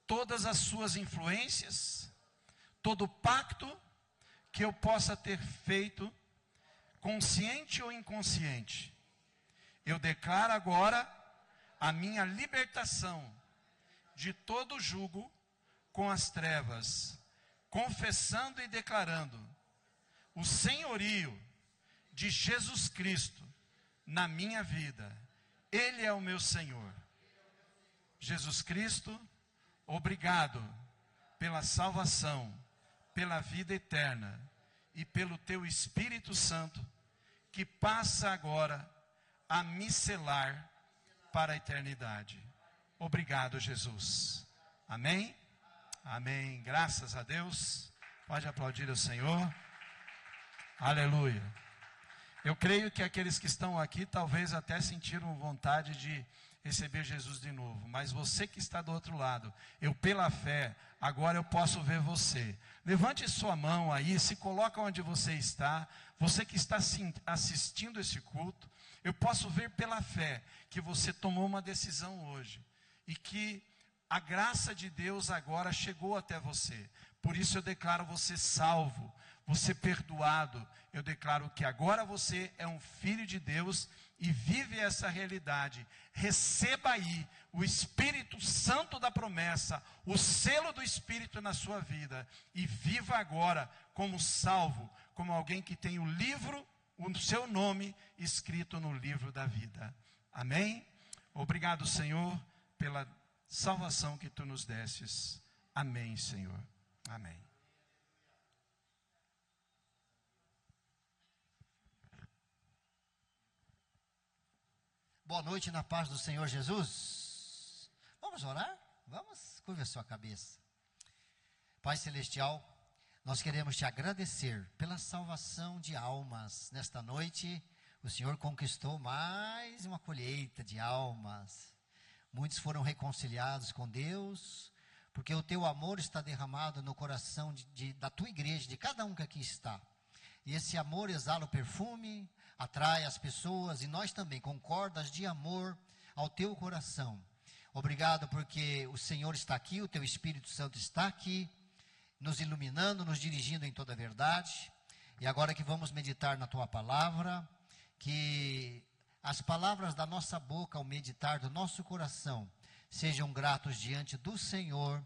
todas as suas influências, todo pacto que eu possa ter feito, consciente ou inconsciente. Eu declaro agora a minha libertação de todo jugo com as trevas, confessando e declarando o senhorio de Jesus Cristo na minha vida. Ele é o meu Senhor. Jesus Cristo, obrigado pela salvação, pela vida eterna e pelo teu Espírito Santo, que passa agora a me selar para a eternidade. Obrigado, Jesus. Amém? Amém. Graças a Deus. Pode aplaudir o Senhor. Aleluia. Eu creio que aqueles que estão aqui talvez até sentiram vontade de receber Jesus de novo. Mas você que está do outro lado, eu pela fé, agora eu posso ver você. Levante sua mão aí, se coloca onde você está. Você que está assistindo esse culto, eu posso ver pela fé que você tomou uma decisão hoje. E que a graça de Deus agora chegou até você. Por isso eu declaro você salvo, você perdoado. Eu declaro que agora você é um filho de Deus e vive essa realidade. Receba aí o Espírito Santo da promessa, o selo do Espírito na sua vida. E viva agora como salvo, como alguém que tem o livro, o seu nome escrito no livro da vida. Amém? Obrigado, Senhor, pela salvação que tu nos destes. Amém, Senhor. Amém. Boa noite na paz do Senhor Jesus. Vamos orar? Vamos? Curva a sua cabeça. Pai Celestial, nós queremos te agradecer pela salvação de almas. Nesta noite, o Senhor conquistou mais uma colheita de almas. Muitos foram reconciliados com Deus, porque o teu amor está derramado no coração da tua igreja, de cada um que aqui está. E esse amor exala o perfume, atrai as pessoas, e nós também, com cordas de amor ao teu coração. Obrigado porque o Senhor está aqui, o teu Espírito Santo está aqui, nos iluminando, nos dirigindo em toda a verdade. E agora que vamos meditar na tua palavra, que as palavras da nossa boca, ao meditar do nosso coração, sejam gratos diante do Senhor.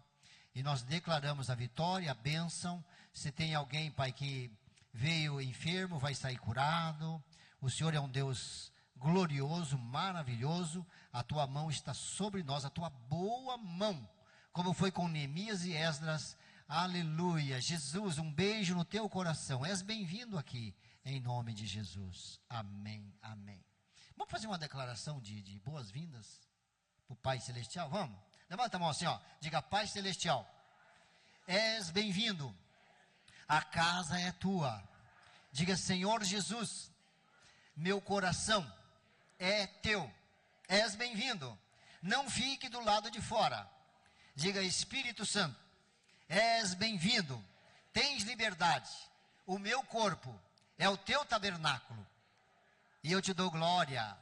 E nós declaramos a vitória, a bênção. Se tem alguém, Pai, que veio enfermo, vai sair curado. O Senhor é um Deus glorioso, maravilhoso. A tua mão está sobre nós, a tua boa mão, como foi com Neemias e Esdras. Aleluia. Jesus, um beijo no teu coração. És bem-vindo aqui, em nome de Jesus. Amém, amém. Vamos fazer uma declaração de boas-vindas para o Pai Celestial? Vamos? Levanta a mão assim, ó. Diga: Pai Celestial, és bem-vindo. A casa é tua. Diga: Senhor Jesus, meu coração é teu. És bem-vindo. Não fique do lado de fora. Diga: Espírito Santo, és bem-vindo. Tens liberdade. O meu corpo é o teu tabernáculo. E eu te dou glória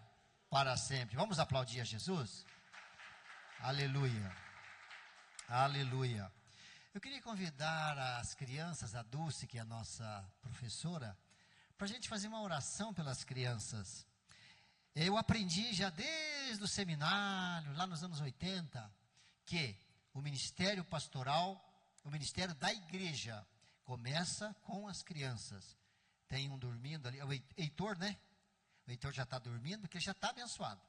para sempre. Vamos aplaudir a Jesus? Aleluia. Aleluia. Eu queria convidar as crianças, a Dulce, que é a nossa professora, para a gente fazer uma oração pelas crianças. Eu aprendi já desde o seminário, lá nos anos 80, que o ministério pastoral, o ministério da igreja, começa com as crianças. Tem um dormindo ali, o Heitor, né? O Heitor já está dormindo, porque já está abençoado.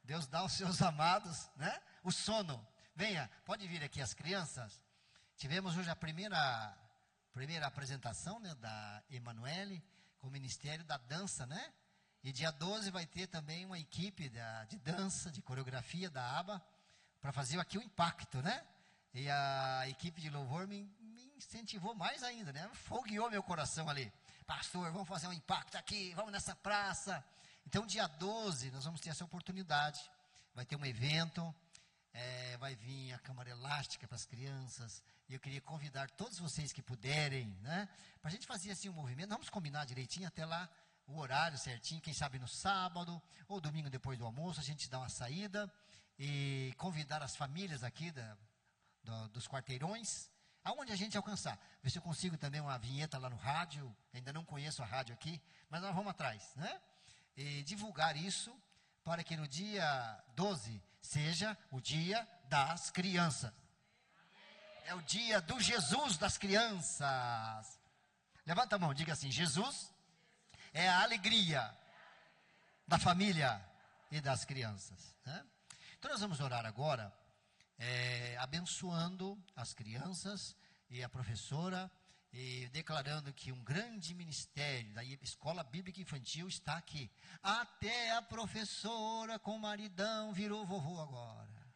Deus dá aos seus amados, né? O sono. Venha, pode vir aqui as crianças. Tivemos hoje a primeira apresentação, né, da Emanuele, com o Ministério da Dança, né? E dia 12 vai ter também uma equipe de dança, de coreografia da ABA, para fazer aqui o impacto, né? E a equipe de louvor me incentivou mais ainda, né? Fogueou meu coração ali. Pastor, vamos fazer um impacto aqui, vamos nessa praça. Então, dia 12, nós vamos ter essa oportunidade. Vai ter um evento, vai vir a câmara elástica para as crianças. E eu queria convidar todos vocês que puderem, né? Para a gente fazer assim um movimento. Vamos combinar direitinho até lá. o horário certinho, quem sabe no sábado ou domingo depois do almoço, a gente dá uma saída e convidar as famílias aqui dos quarteirões, aonde a gente alcançar. Ver se eu consigo também uma vinheta lá no rádio, ainda não conheço a rádio aqui, mas nós vamos atrás, né? E divulgar isso para que no dia 12 seja o dia das crianças. É o dia do Jesus das crianças. Levanta a mão, diga assim: Jesus é a alegria da família e das crianças, né? Então nós vamos orar agora, abençoando as crianças e a professora, e declarando que um grande ministério da Escola Bíblica Infantil está aqui. Até a professora com o maridão virou vovô agora.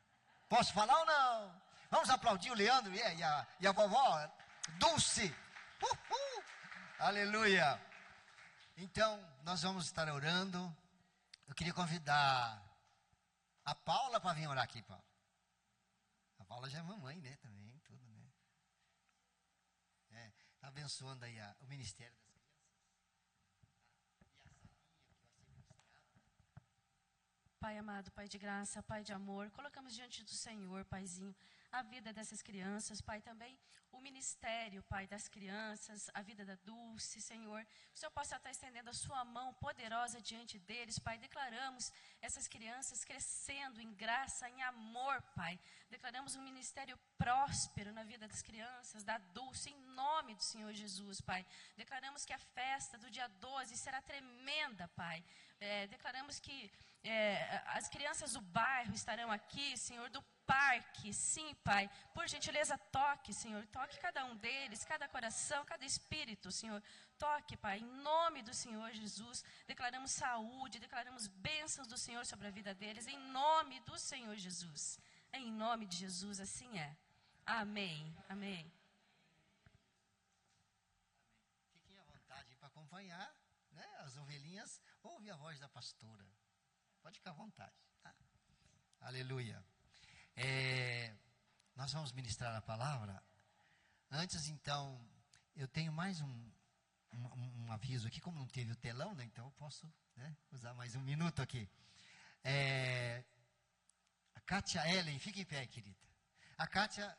Posso falar ou não? Vamos aplaudir o Leandro e a vovó Dulce. Aleluia. Então, nós vamos estar orando. Eu queria convidar a Paula para vir orar aqui, Paula. A Paula já é mamãe, né? Também, tudo, né? Está abençoando aí o ministério das crianças. Pai amado, Pai de graça, Pai de amor, colocamos diante do Senhor, Paizinho, a vida dessas crianças, Pai, também o ministério, Pai, das crianças, a vida da Dulce, Senhor, que o Senhor possa estar estendendo a sua mão poderosa diante deles, Pai. Declaramos essas crianças crescendo em graça, em amor, Pai. Declaramos um ministério próspero na vida das crianças, da Dulce, em nome do Senhor Jesus, Pai. Declaramos que a festa do dia 12 será tremenda, Pai. Declaramos que as crianças do bairro estarão aqui, Senhor, do parque, sim, Pai. Por gentileza, toque, Senhor. Toque cada um deles, cada coração, cada espírito, Senhor. Toque, Pai, em nome do Senhor Jesus. Declaramos saúde, declaramos bênçãos do Senhor sobre a vida deles, em nome do Senhor Jesus. Em nome de Jesus, assim é. Amém, amém. Fiquem à vontade para acompanhar, né? As ovelhinhas, ouve a voz da pastora. Pode ficar à vontade, tá? Aleluia. Nós vamos ministrar a palavra. Antes, então, eu tenho mais um aviso aqui, como não teve o telão, né, então eu posso, né, usar mais um minuto aqui. A Kátia Ellen, fica em pé, querida. A Kátia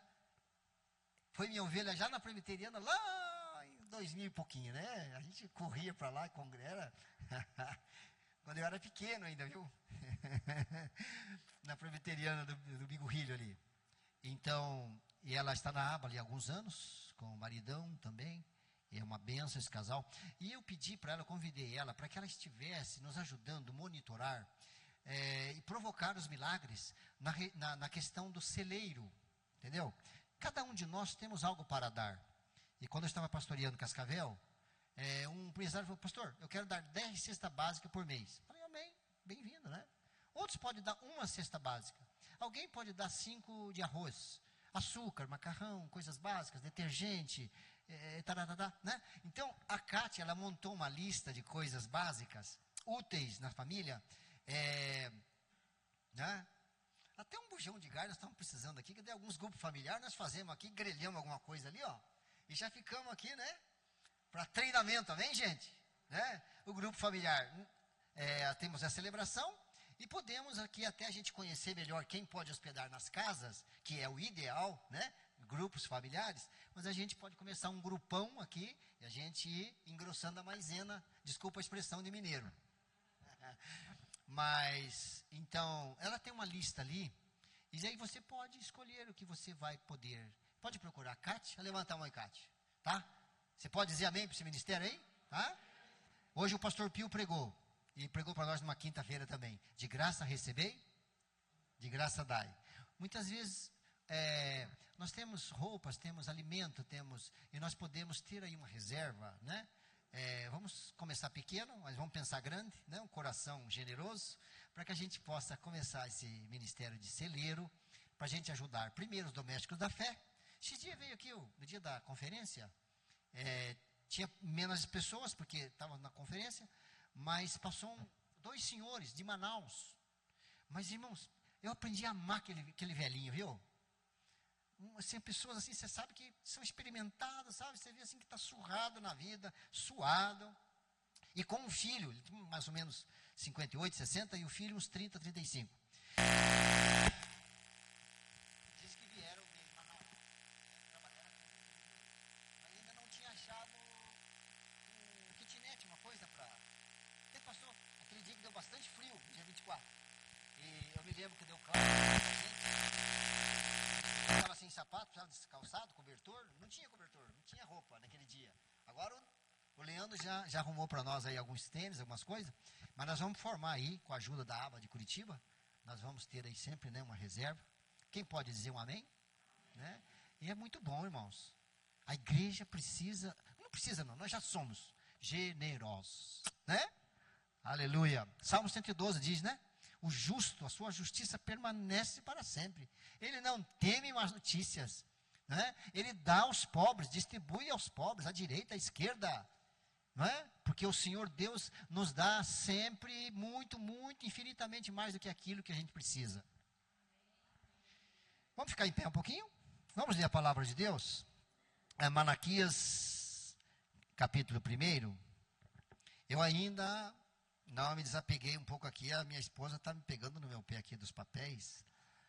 foi minha ovelha já na presbiteriana, lá em 2000 e pouquinho, né? A gente corria para lá, era quando eu era pequeno ainda, viu? Na presbiteriana do Bigorrilho ali. Então, e ela está na aba ali há alguns anos, com o maridão também. É uma benção esse casal. E eu pedi para ela, eu convidei ela, para que ela estivesse nos ajudando a monitorar e provocar os milagres na questão do celeiro. Entendeu? Cada um de nós temos algo para dar. E quando eu estava pastoreando Cascavel, um empresário falou: pastor, eu quero dar 10 cestas básicas por mês. Falei: amém, bem-vindo, né? Outros podem dar uma cesta básica. Alguém pode dar 5 de arroz, açúcar, macarrão, coisas básicas, detergente, né? Então, a Kátia, ela montou uma lista de coisas básicas, úteis na família, né? Até um bujão de gás nós estamos precisando aqui, que tem alguns grupos familiares, nós fazemos aqui, grelhamos alguma coisa ali, ó, e já ficamos aqui, né? Para treinamento, amém, gente? Né? O grupo familiar, temos a celebração, e podemos aqui até a gente conhecer melhor quem pode hospedar nas casas, que é o ideal, né? Grupos familiares, mas a gente pode começar um grupão aqui, e a gente ir engrossando a maisena, desculpa a expressão de mineiro. Mas, então, ela tem uma lista ali, e aí você pode escolher o que você vai poder. Pode procurar a Kátia, levanta a mão aí, Kátia, tá? Você pode dizer amém para esse ministério aí? Tá? Hoje o pastor Pio pregou, e pregou para nós numa quinta-feira também. De graça recebei, de graça dai. Muitas vezes, nós temos roupas, temos alimento, e nós podemos ter aí uma reserva, né? Vamos começar pequeno, mas vamos pensar grande, né? Um coração generoso, para que a gente possa começar esse ministério de celeiro, para a gente ajudar primeiro os domésticos da fé. Esse dia veio aqui, no dia da conferência, tinha menos pessoas, porque estavam na conferência, mas passou 2 senhores de Manaus. Mas, irmãos, eu aprendi a amar aquele velhinho, viu? Assim, pessoas assim, você sabe que são experimentadas, sabe? Você vê assim que está surrado na vida, suado. E com um filho, ele tinha mais ou menos 58, 60, e o filho uns 30, 35. Diz que vieram de Manaus, trabalhar aqui, mas ainda não tinha achado um kitnet, uma coisa para... Até passou aquele dia que deu bastante frio, dia 24. E eu me lembro que deu claro, eu estava sem sapato, precisava de calçado, cobertor. Não tinha cobertor, não tinha roupa naquele dia. Agora o Leandro já arrumou para nós aí alguns tênis, algumas coisas. Mas nós vamos formar aí, com a ajuda da ABA de Curitiba, nós vamos ter aí sempre, né, uma reserva. Quem pode dizer um amém? Né? E é muito bom, irmãos. A igreja precisa, não precisa não, nós já somos generosos, né? Aleluia. Salmo 112 diz, né? O justo, a sua justiça permanece para sempre. Ele não teme más notícias, né? Ele dá aos pobres, distribui aos pobres, à direita, à esquerda, não é? Porque o Senhor Deus nos dá sempre muito, muito, infinitamente mais do que aquilo que a gente precisa. Vamos ficar em pé um pouquinho? Vamos ler a palavra de Deus? Malaquias, capítulo 1. Eu ainda não me desapeguei um pouco aqui. A minha esposa está me pegando no meu pé aqui dos papéis.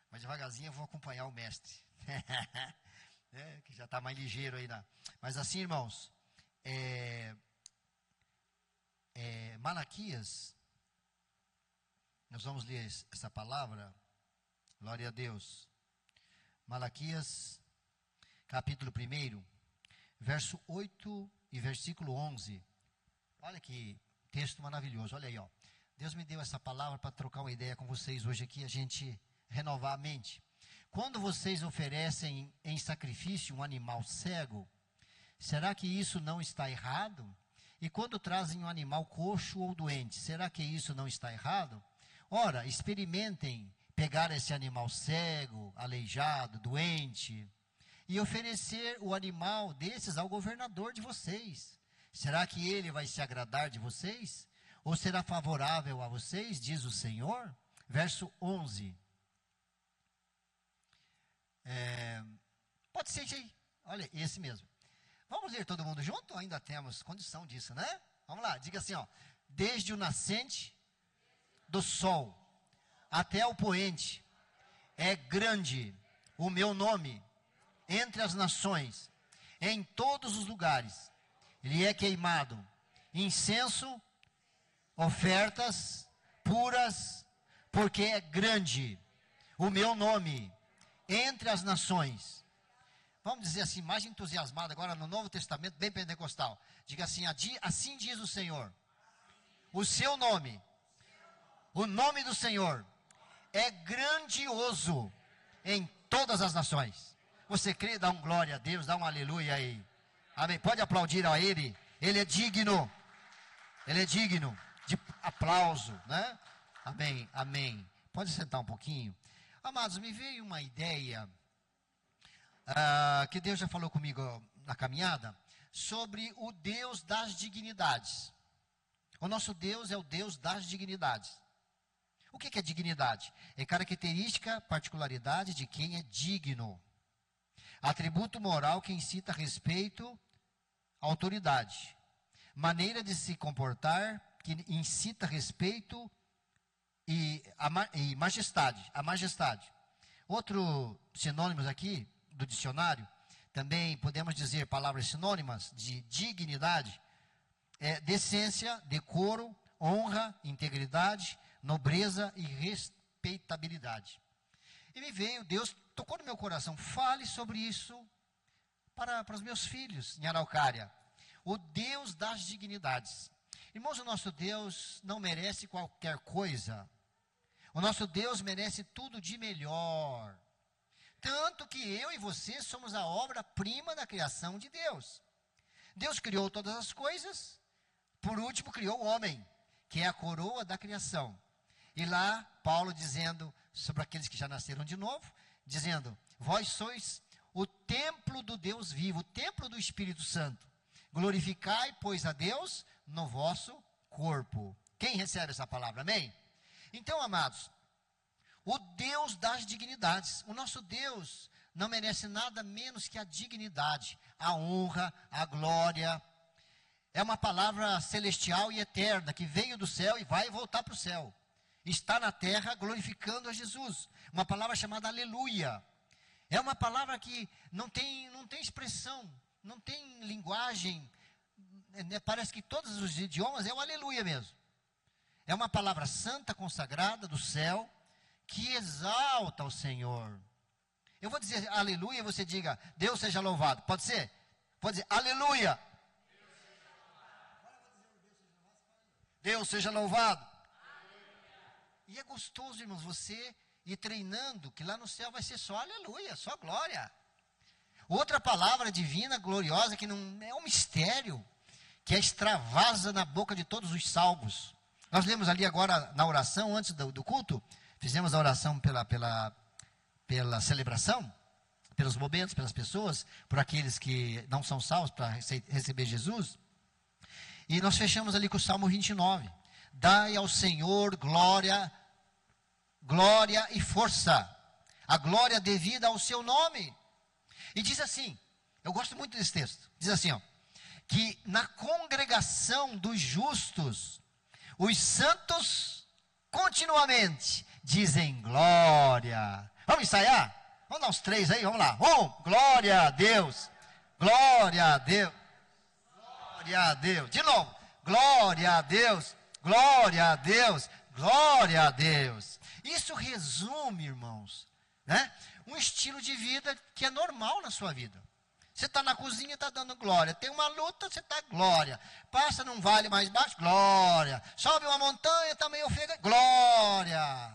Mas devagarzinho eu vou acompanhar o mestre. Que já está mais ligeiro aí. Mas assim, irmãos, Malaquias, nós vamos ler essa palavra. Glória a Deus. Malaquias, capítulo 1, verso 8 e versículo 11. Olha que texto maravilhoso, olha aí, ó. Deus me deu essa palavra para trocar uma ideia com vocês hoje aqui, a gente renovar a mente. Quando vocês oferecem em sacrifício um animal cego, será que isso não está errado? E quando trazem um animal coxo ou doente, será que isso não está errado? Ora, experimentem pegar esse animal cego, aleijado, doente, e oferecer o animal desses ao governador de vocês. Será que ele vai se agradar de vocês? Ou será favorável a vocês, diz o Senhor? Verso 11. Pode ser aí. Olha, esse mesmo. Vamos ler todo mundo junto? Ainda temos condição disso, né? Vamos lá, diga assim, ó. Desde o nascente do sol até o poente, é grande o meu nome entre as nações, em todos os lugares. Ele é queimado, incenso, ofertas puras, porque é grande o meu nome entre as nações. Vamos dizer assim, mais entusiasmado agora no Novo Testamento, bem pentecostal. Diga assim, assim diz o Senhor. O seu nome, o nome do Senhor, é grandioso em todas as nações. Você crê? Dá um glória a Deus, dá um aleluia aí. Amém. Pode aplaudir a Ele. Ele é digno. Ele é digno de aplauso, né? Amém, amém. Pode sentar um pouquinho. Amados, me veio uma ideia que Deus já falou comigo na caminhada sobre o Deus das dignidades. O nosso Deus é o Deus das dignidades. O que é dignidade? É característica, particularidade de quem é digno. Atributo moral que incita respeito, autoridade. Maneira de se comportar que incita respeito e majestade. A majestade. Outro sinônimos aqui do dicionário, também podemos dizer palavras sinônimas de dignidade, decência, decoro, honra, integridade, nobreza e respeitabilidade. E me veio, Deus tocou no meu coração, fale sobre isso para os meus filhos em Araucária. O Deus das dignidades. Irmãos, o nosso Deus não merece qualquer coisa. O nosso Deus merece tudo de melhor. Tanto que eu e você somos a obra-prima da criação de Deus. Deus criou todas as coisas, por último criou o homem, que é a coroa da criação. E lá, Paulo dizendo sobre aqueles que já nasceram de novo, dizendo, vós sois o templo do Deus vivo, o templo do Espírito Santo. Glorificai, pois, a Deus no vosso corpo. Quem recebe essa palavra? Amém? Então, amados, o Deus das dignidades. O nosso Deus não merece nada menos que a dignidade, a honra, a glória. É uma palavra celestial e eterna, que veio do céu e vai voltar para o céu. Está na terra glorificando a Jesus. Uma palavra chamada aleluia. É uma palavra que não tem expressão, não tem linguagem. Parece que todos os idiomas é o aleluia mesmo. É uma palavra santa, consagrada do céu, que exalta o Senhor. Eu vou dizer aleluia e você diga, Deus seja louvado. Pode ser? Pode dizer aleluia. Deus seja louvado. E é gostoso, irmãos, você ir treinando, que lá no céu vai ser só aleluia, só glória. Outra palavra divina, gloriosa, que não é um mistério, que extravasa na boca de todos os salmos. Nós lemos ali agora na oração, antes do culto, fizemos a oração pela celebração, pelos momentos, pelas pessoas, por aqueles que não são salvos para receber Jesus. E nós fechamos ali com o Salmo 29. Dai ao Senhor glória e força, a glória devida ao seu nome. E diz assim, eu gosto muito desse texto, diz assim, ó, que na congregação dos justos, os santos continuamente dizem glória. Vamos ensaiar? Vamos dar uns 3 aí, vamos lá. Glória a Deus, glória a Deus, glória a Deus. De novo, glória a Deus, glória a Deus, glória a Deus. Isso resume, irmãos, né, um estilo de vida que é normal na sua vida. Você está na cozinha, está dando glória. Tem uma luta, você está glória. Passa num vale mais baixo, glória. Sobe uma montanha, está meio ofegante, glória.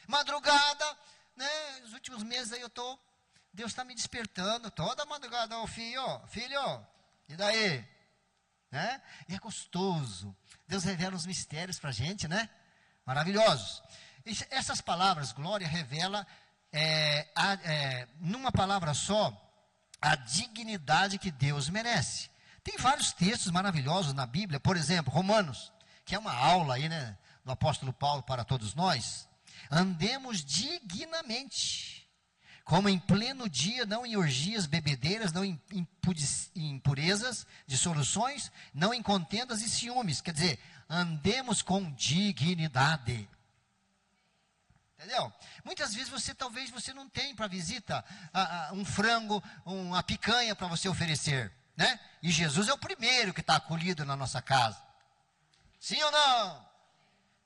Madrugada, né, nos últimos meses aí Deus está me despertando toda madrugada, filho, e daí? Né? E é gostoso. Deus revela os mistérios para a gente, né? Maravilhosos. Essas palavras, glória, revela, numa palavra só, a dignidade que Deus merece. Tem vários textos maravilhosos na Bíblia, por exemplo, Romanos, que é uma aula aí, né, do apóstolo Paulo para todos nós. Andemos dignamente, como em pleno dia, não em orgias, bebedeiras, não em impurezas, dissoluções, não em contendas e ciúmes. Quer dizer, andemos com dignidade. Entendeu? Muitas vezes talvez você não tem para visita um frango, uma picanha para você oferecer, né? E Jesus é o primeiro que está acolhido na nossa casa. Sim ou não?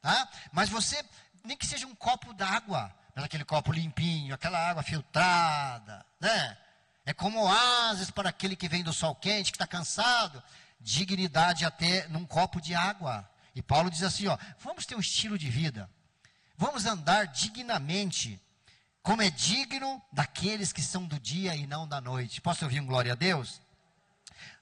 Tá? Mas você, nem que seja um copo d'água, aquele copo limpinho, aquela água filtrada, né? É como oásis para aquele que vem do sol quente, que está cansado. Dignidade até num copo de água. E Paulo diz assim, ó, vamos ter um estilo de vida. Vamos andar dignamente, como é digno daqueles que são do dia e não da noite. Posso ouvir um glória a Deus?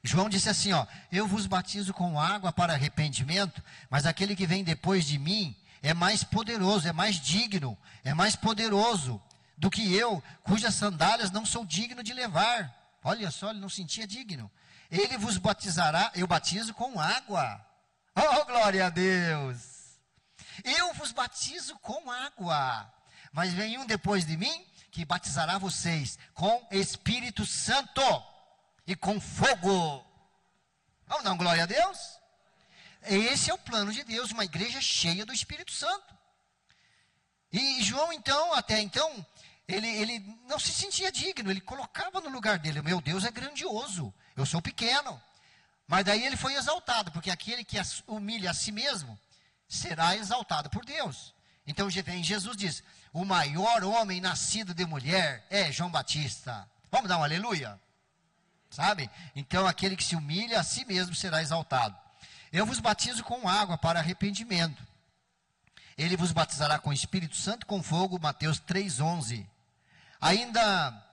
João disse assim, ó, eu vos batizo com água para arrependimento, mas aquele que vem depois de mim é mais poderoso, é mais digno, é mais poderoso do que eu, cujas sandálias não sou digno de levar. Olha só, ele não se sentia digno. Ele vos batizará, eu batizo com água. Oh, glória a Deus! Eu vos batizo com água, mas vem um depois de mim que batizará vocês com Espírito Santo e com fogo. Vamos dar uma glória a Deus? Esse é o plano de Deus, uma igreja cheia do Espírito Santo. E João, então, até então, ele não se sentia digno, ele colocava no lugar dele, meu Deus é grandioso, eu sou pequeno. Mas daí ele foi exaltado, porque aquele que humilha a si mesmo, será exaltado por Deus. Então Jesus diz, o maior homem nascido de mulher é João Batista. Vamos dar um aleluia? Sabe? Então aquele que se humilha a si mesmo será exaltado. Eu vos batizo com água para arrependimento. Ele vos batizará com Espírito Santo, com fogo, Mateus 3,11. Ainda,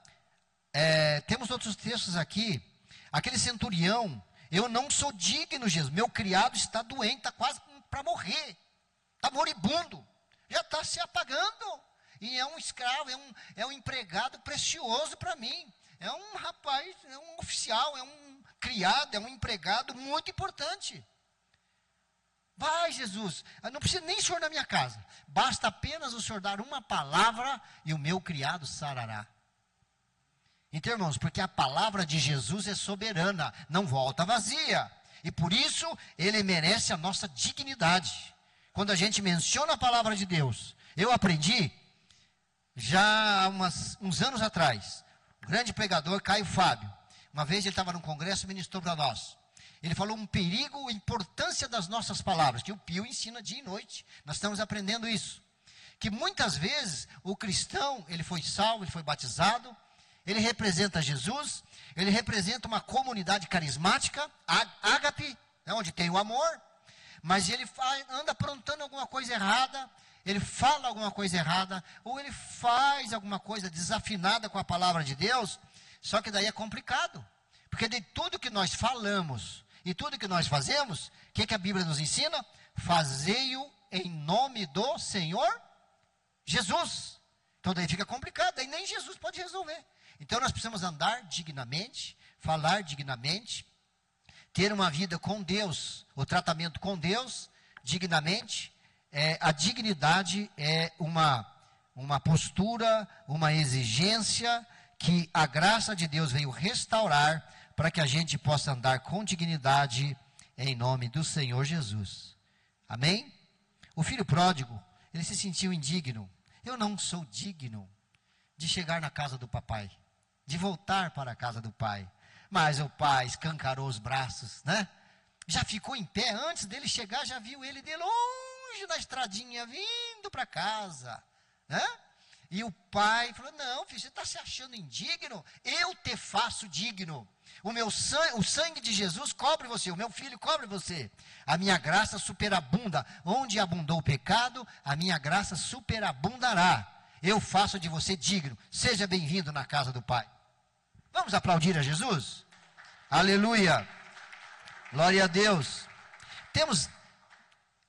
temos outros textos aqui. Aquele centurião, eu não sou digno, Jesus, meu criado está doente, está quase para morrer, está moribundo, já está se apagando, e é um escravo, é um empregado precioso para mim, é um rapaz, é um oficial, é um criado, é um empregado muito importante. Vai, Jesus, não precisa nem o senhor na minha casa, basta apenas o senhor dar uma palavra e o meu criado sarará. Então, irmãos, porque a palavra de Jesus é soberana, não volta vazia. E por isso, ele merece a nossa dignidade. Quando a gente menciona a palavra de Deus, eu aprendi, já há uns anos atrás, o grande pregador Caio Fábio, uma vez ele estava num congresso e ministrou para nós. Ele falou um perigo, a importância das nossas palavras, que o Pio ensina dia e noite. Nós estamos aprendendo isso. Que muitas vezes o cristão, ele foi salvo, ele foi batizado, ele representa Jesus, ele representa uma comunidade carismática, ágape, onde tem o amor, mas ele anda aprontando alguma coisa errada, ele fala alguma coisa errada, ou ele faz alguma coisa desafinada com a palavra de Deus, só que daí é complicado, porque de tudo que nós falamos e tudo que nós fazemos, o que a Bíblia nos ensina? Fazei-o em nome do Senhor Jesus. Então daí fica complicado, daí nem Jesus pode resolver. Então nós precisamos andar dignamente, falar dignamente, ter uma vida com Deus, o tratamento com Deus, dignamente. A dignidade é uma postura, uma exigência que a graça de Deus veio restaurar para que a gente possa andar com dignidade em nome do Senhor Jesus. Amém? O filho pródigo, ele se sentiu indigno. Eu não sou digno de chegar na casa do papai, de voltar para a casa do pai. Mas o pai escancarou os braços, né? Já ficou em pé, antes dele chegar, já viu ele de longe na estradinha, vindo para casa, né? E o pai falou, não, filho, você está se achando indigno? Eu te faço digno. O sangue de Jesus cobre você, o meu filho cobre você. A minha graça superabunda. Onde abundou o pecado, a minha graça superabundará. Eu faço de você digno. Seja bem-vindo na casa do Pai. Vamos aplaudir a Jesus? Aleluia. Glória a Deus. Temos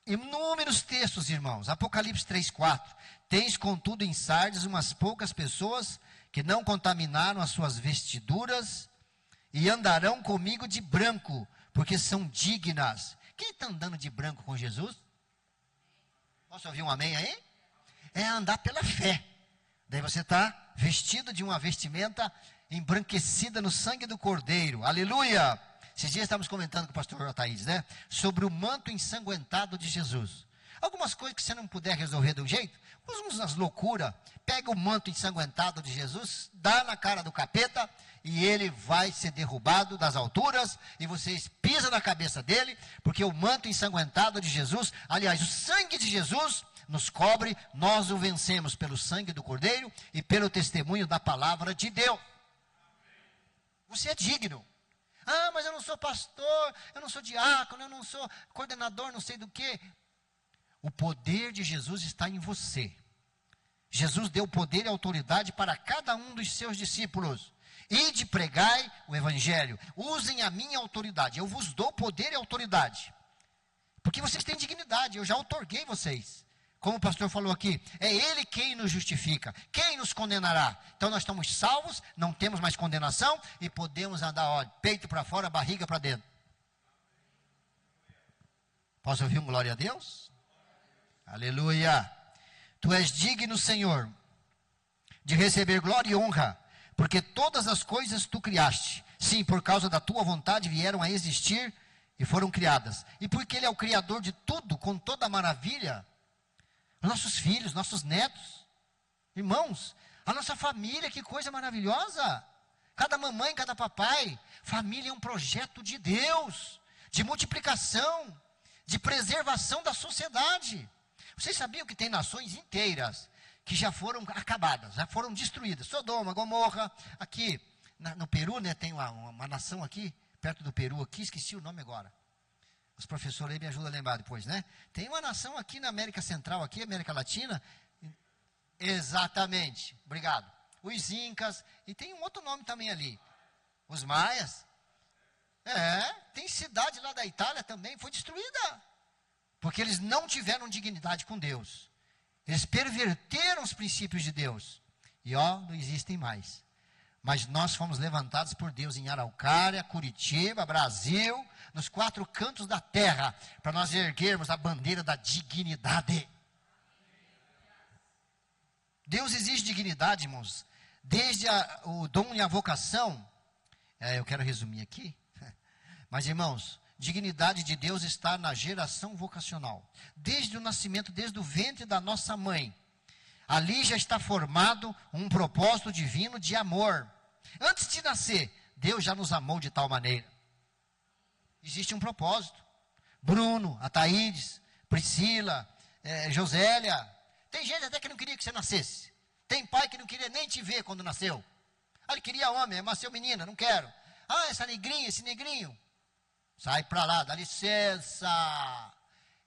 inúmeros textos, irmãos. Apocalipse 3:4. Tens, contudo, em Sardes umas poucas pessoas que não contaminaram as suas vestiduras e andarão comigo de branco, porque são dignas. Quem está andando de branco com Jesus? Posso ouvir um amém aí? É andar pela fé. Daí você está vestido de uma vestimenta embranquecida no sangue do Cordeiro. Aleluia! Esses dias estávamos comentando com o pastor Ataídes, né? Sobre o manto ensanguentado de Jesus. Algumas coisas que você não puder resolver de um jeito, usa umas loucuras. Pega o manto ensanguentado de Jesus, dá na cara do capeta, e ele vai ser derrubado das alturas, e vocês pisam na cabeça dele, porque o manto ensanguentado de Jesus, aliás, o sangue de Jesus nos cobre, nós o vencemos pelo sangue do Cordeiro e pelo testemunho da palavra de Deus. Você é digno. Ah, mas eu não sou pastor, eu não sou diácono, eu não sou coordenador, não sei do que. O poder de Jesus está em você. Jesus deu poder e autoridade para cada um dos seus discípulos. Ide, pregai o evangelho. Usem a minha autoridade. Eu vos dou poder e autoridade. Porque vocês têm dignidade. Eu já outorguei vocês. Como o pastor falou aqui, é Ele quem nos justifica. Quem nos condenará? Então nós estamos salvos, não temos mais condenação e podemos andar, ó, peito para fora, barriga para dentro. Posso ouvir um glória a Deus? Aleluia. Tu és digno, Senhor, de receber glória e honra, porque todas as coisas tu criaste. Sim, por causa da tua vontade vieram a existir e foram criadas. E porque Ele é o Criador de tudo, com toda a maravilha, nossos filhos, nossos netos, irmãos, a nossa família, que coisa maravilhosa. Cada mamãe, cada papai. Família é um projeto de Deus, de multiplicação, de preservação da sociedade. Vocês sabiam que tem nações inteiras que já foram acabadas, já foram destruídas? Sodoma, Gomorra, aqui no Peru, né, tem uma nação aqui, perto do Peru, aqui, esqueci o nome agora. Os professores aí me ajudam a lembrar depois, né? Tem uma nação aqui na América Central, aqui, América Latina. Exatamente, obrigado. Os Incas, e tem um outro nome também ali. Os Maias. Tem cidade lá da Itália também, foi destruída. Porque eles não tiveram dignidade com Deus. Eles perverteram os princípios de Deus. E não existem mais. Mas nós fomos levantados por Deus em Araucária, Curitiba, Brasil, nos 4 cantos da terra, para nós erguermos a bandeira da dignidade. Deus exige dignidade, irmãos. Desde o dom e a vocação, eu quero resumir aqui, mas irmãos, dignidade de Deus está na geração vocacional. Desde o nascimento, desde o ventre da nossa mãe, ali já está formado um propósito divino de amor. Antes de nascer, Deus já nos amou de tal maneira. Existe um propósito. Bruno, Ataídes, Priscila, Josélia. Tem gente até que não queria que você nascesse. Tem pai que não queria nem te ver quando nasceu. Ele queria homem, mas nasceu menina, não quero. Essa negrinha, esse negrinho. Sai para lá, dá licença.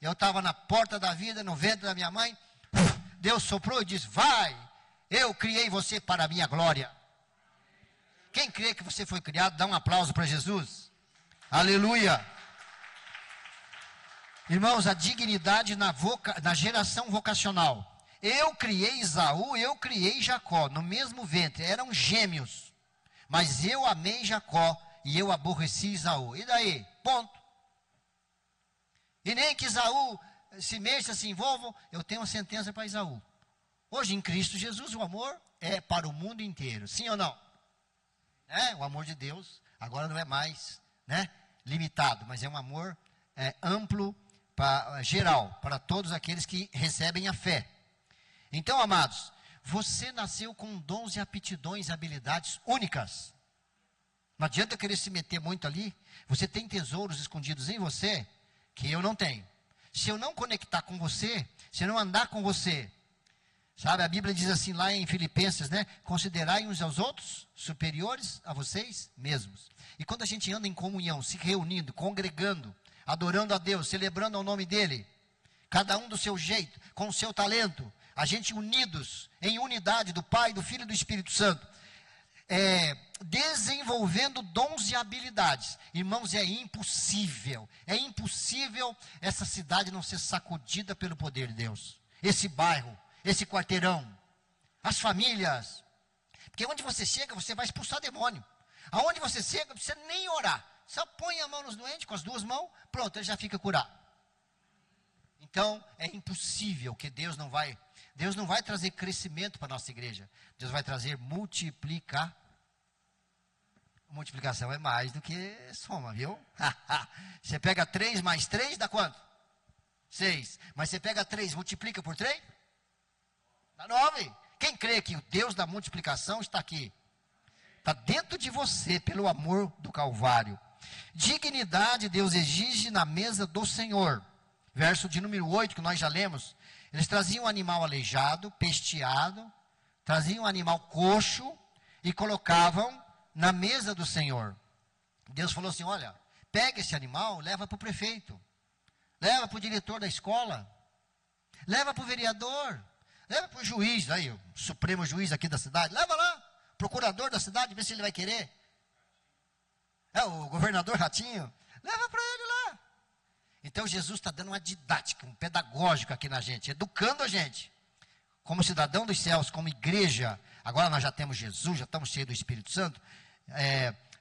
Eu estava na porta da vida, no ventre da minha mãe. Deus soprou e disse, vai, eu criei você para a minha glória. Quem crê que você foi criado, dá um aplauso para Jesus. Aleluia. Irmãos, a dignidade na geração vocacional. Eu criei Esaú, eu criei Jacó, no mesmo ventre, eram gêmeos. Mas eu amei Jacó e eu aborreci Esaú. E daí? Ponto. E nem que Esaú se mexa, se envolva, eu tenho uma sentença para Esaú. Hoje em Cristo Jesus o amor é para o mundo inteiro, sim ou não? O amor de Deus agora não é mais limitado, mas é um amor amplo, geral, para todos aqueles que recebem a fé. Então, amados, você nasceu com dons e aptidões, habilidades únicas. Não adianta querer se meter muito ali. Você tem tesouros escondidos em você que eu não tenho. Se eu não conectar com você, se eu não andar com você, sabe, a Bíblia diz assim lá em Filipenses, considerai uns aos outros superiores a vocês mesmos. E quando a gente anda em comunhão, se reunindo, congregando, adorando a Deus, celebrando ao nome dEle, cada um do seu jeito, com o seu talento, a gente unidos, em unidade do Pai, do Filho e do Espírito Santo, desenvolvendo dons e habilidades. Irmãos, é impossível essa cidade não ser sacudida pelo poder de Deus. Esse bairro, esse quarteirão, as famílias. Porque onde você chega, você vai expulsar demônio. Aonde você chega, não precisa nem orar. Só põe a mão nos doentes com as duas mãos, pronto, ele já fica curado. Então, é impossível que Deus não vai trazer crescimento para a nossa igreja. Deus vai trazer multiplicação. Multiplicação é mais do que soma, viu? Você pega 3 mais 3, dá quanto? 6. Mas você pega 3, multiplica por 3? Dá 9. Quem crê que o Deus da multiplicação está aqui? Está dentro de você, pelo amor do Calvário. Dignidade Deus exige na mesa do Senhor. Verso de número 8, que nós já lemos. Eles traziam um animal aleijado, pesteado, traziam um animal coxo e colocavam na mesa do Senhor. Deus falou assim, olha, pega esse animal, leva para o prefeito, leva para o diretor da escola, leva para o vereador, leva para o juiz, aí, o supremo juiz aqui da cidade, leva lá, procurador da cidade, vê se ele vai querer. O governador Ratinho, leva para ele lá. Então Jesus está dando uma didática, um pedagógico aqui na gente, educando a gente. Como cidadão dos céus, como igreja, agora nós já temos Jesus, já estamos cheios do Espírito Santo.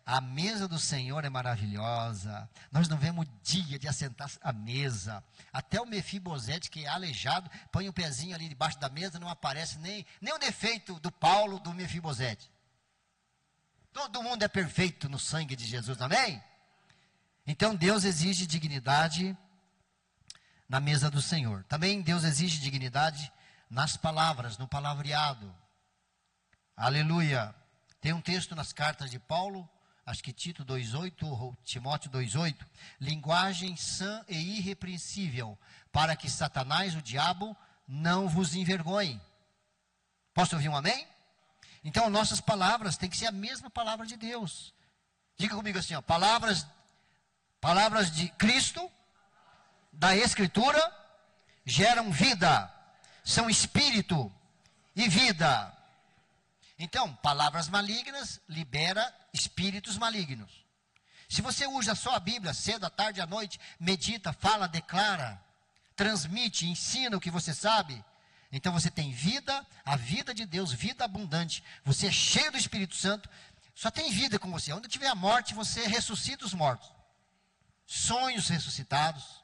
A mesa do Senhor é maravilhosa. Nós não vemos dia de assentar à mesa. Até o Mefibosete, que é aleijado, põe um pezinho ali debaixo da mesa, não aparece nem o defeito do Paulo do Mefibosete. Todo mundo é perfeito no sangue de Jesus, amém? Então Deus exige dignidade na mesa do Senhor. Também Deus exige dignidade nas palavras, no palavreado. Aleluia. Tem um texto nas cartas de Paulo, acho que Tito 2,8 ou Timóteo 2,8. Linguagem sã e irrepreensível, para que Satanás, o diabo, não vos envergonhe. Posso ouvir um amém? Então, nossas palavras têm que ser a mesma palavra de Deus. Diga comigo assim, palavras de Cristo, da Escritura, geram vida, são espírito e vida. Então, palavras malignas libera espíritos malignos. Se você usa só a Bíblia, cedo, à tarde, à noite, medita, fala, declara, transmite, ensina o que você sabe, então você tem vida, a vida de Deus, vida abundante. Você é cheio do Espírito Santo, só tem vida com você. Onde tiver a morte, você ressuscita os mortos. Sonhos ressuscitados,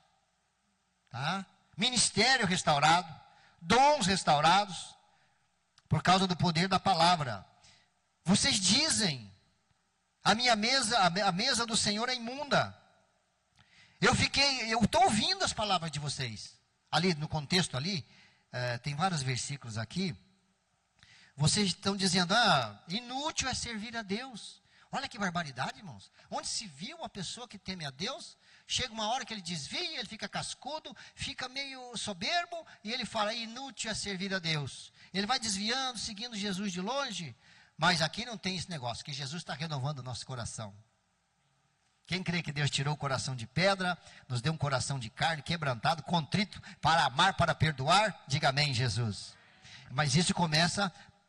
tá? Ministério restaurado, dons restaurados, por causa do poder da palavra. Vocês dizem, a mesa do Senhor é imunda. Eu estou ouvindo as palavras de vocês. Ali, no contexto ali, tem vários versículos aqui. Vocês estão dizendo, inútil é servir a Deus. Olha que barbaridade, irmãos. Onde se viu uma pessoa que teme a Deus, chega uma hora que ele desvia, ele fica cascudo, fica meio soberbo, e ele fala, inútil é servir a Deus. Ele vai desviando, seguindo Jesus de longe, mas aqui não tem esse negócio, que Jesus está renovando o nosso coração. Quem crê que Deus tirou o coração de pedra, nos deu um coração de carne, quebrantado, contrito, para amar, para perdoar, diga amém, Jesus. Mas isso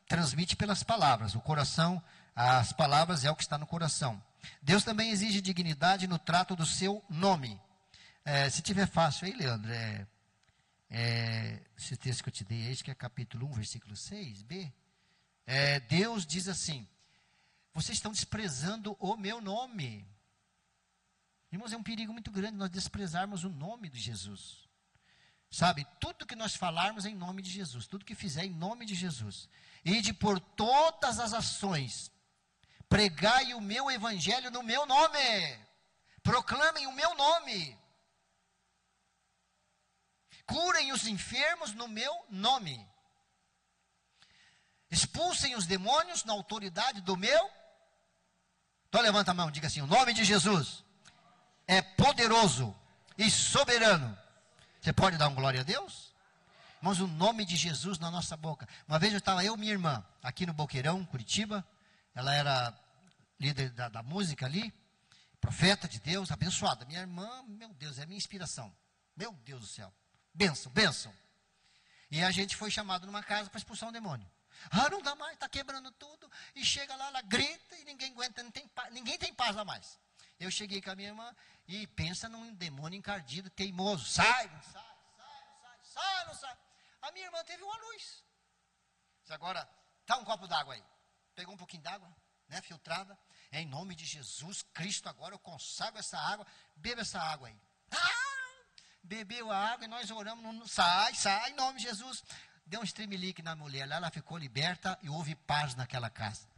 transmite pelas palavras, o coração, as palavras é o que está no coração. Deus também exige dignidade no trato do seu nome. Se tiver fácil aí, Leandro, esse texto que eu te dei, acho que é capítulo 1, versículo 6b. Deus diz assim, vocês estão desprezando o meu nome. Irmãos, é um perigo muito grande nós desprezarmos o nome de Jesus. Sabe, tudo que nós falarmos é em nome de Jesus, tudo que fizer em nome de Jesus. Ide por todas as ações, pregai o meu evangelho no meu nome, proclamem o meu nome, curem os enfermos no meu nome, expulsem os demônios na autoridade do meu. Então levanta a mão, diga assim, o nome de Jesus é poderoso e soberano. Você pode dar um glória a Deus? Irmãos, o nome de Jesus na nossa boca. Uma vez eu e minha irmã, aqui no Boqueirão, Curitiba. Ela era líder da música ali, profeta de Deus, abençoada. Minha irmã, meu Deus, é minha inspiração. Meu Deus do céu. Bênção, bênção. E a gente foi chamado numa casa para expulsar um demônio. Não dá mais, está quebrando tudo. E chega lá, ela grita e ninguém aguenta, ninguém tem paz lá mais. Eu cheguei com a minha irmã e pensa num demônio encardido, teimoso. Sai, não sai. A minha irmã teve uma luz. Agora, tá um copo d'água aí. Pegou um pouquinho d'água, né, filtrada. Em nome de Jesus Cristo, agora eu consagro essa água. Beba essa água aí. Bebeu a água e nós oramos. Sai, em nome de Jesus. Deu um estremelique na mulher lá, ela ficou liberta e houve paz naquela casa.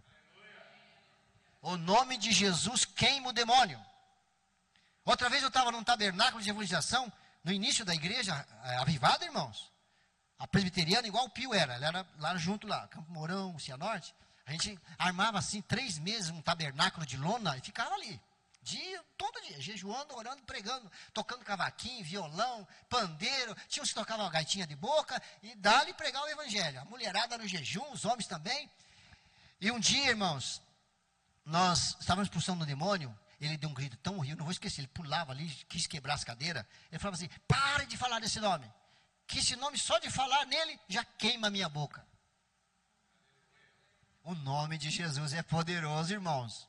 O nome de Jesus queima o demônio. Outra vez eu estava num tabernáculo de evangelização, no início da igreja, avivada, irmãos. A presbiteriana, igual o Pio era, ela era lá junto, lá, Campo Mourão, Cianorte. A gente armava assim, 3 meses, um tabernáculo de lona e ficava ali. Todo dia, jejuando, orando, pregando, tocando cavaquinho, violão, pandeiro. Tinha uns que tocavam uma gaitinha de boca e dali pregar o evangelho. A mulherada no jejum, os homens também. E um dia, irmãos, nós estávamos expulsando o demônio, ele deu um grito tão horrível, não vou esquecer, ele pulava ali, quis quebrar as cadeiras, ele falava assim, pare de falar desse nome, que esse nome só de falar nele, já queima a minha boca. O nome de Jesus é poderoso, irmãos.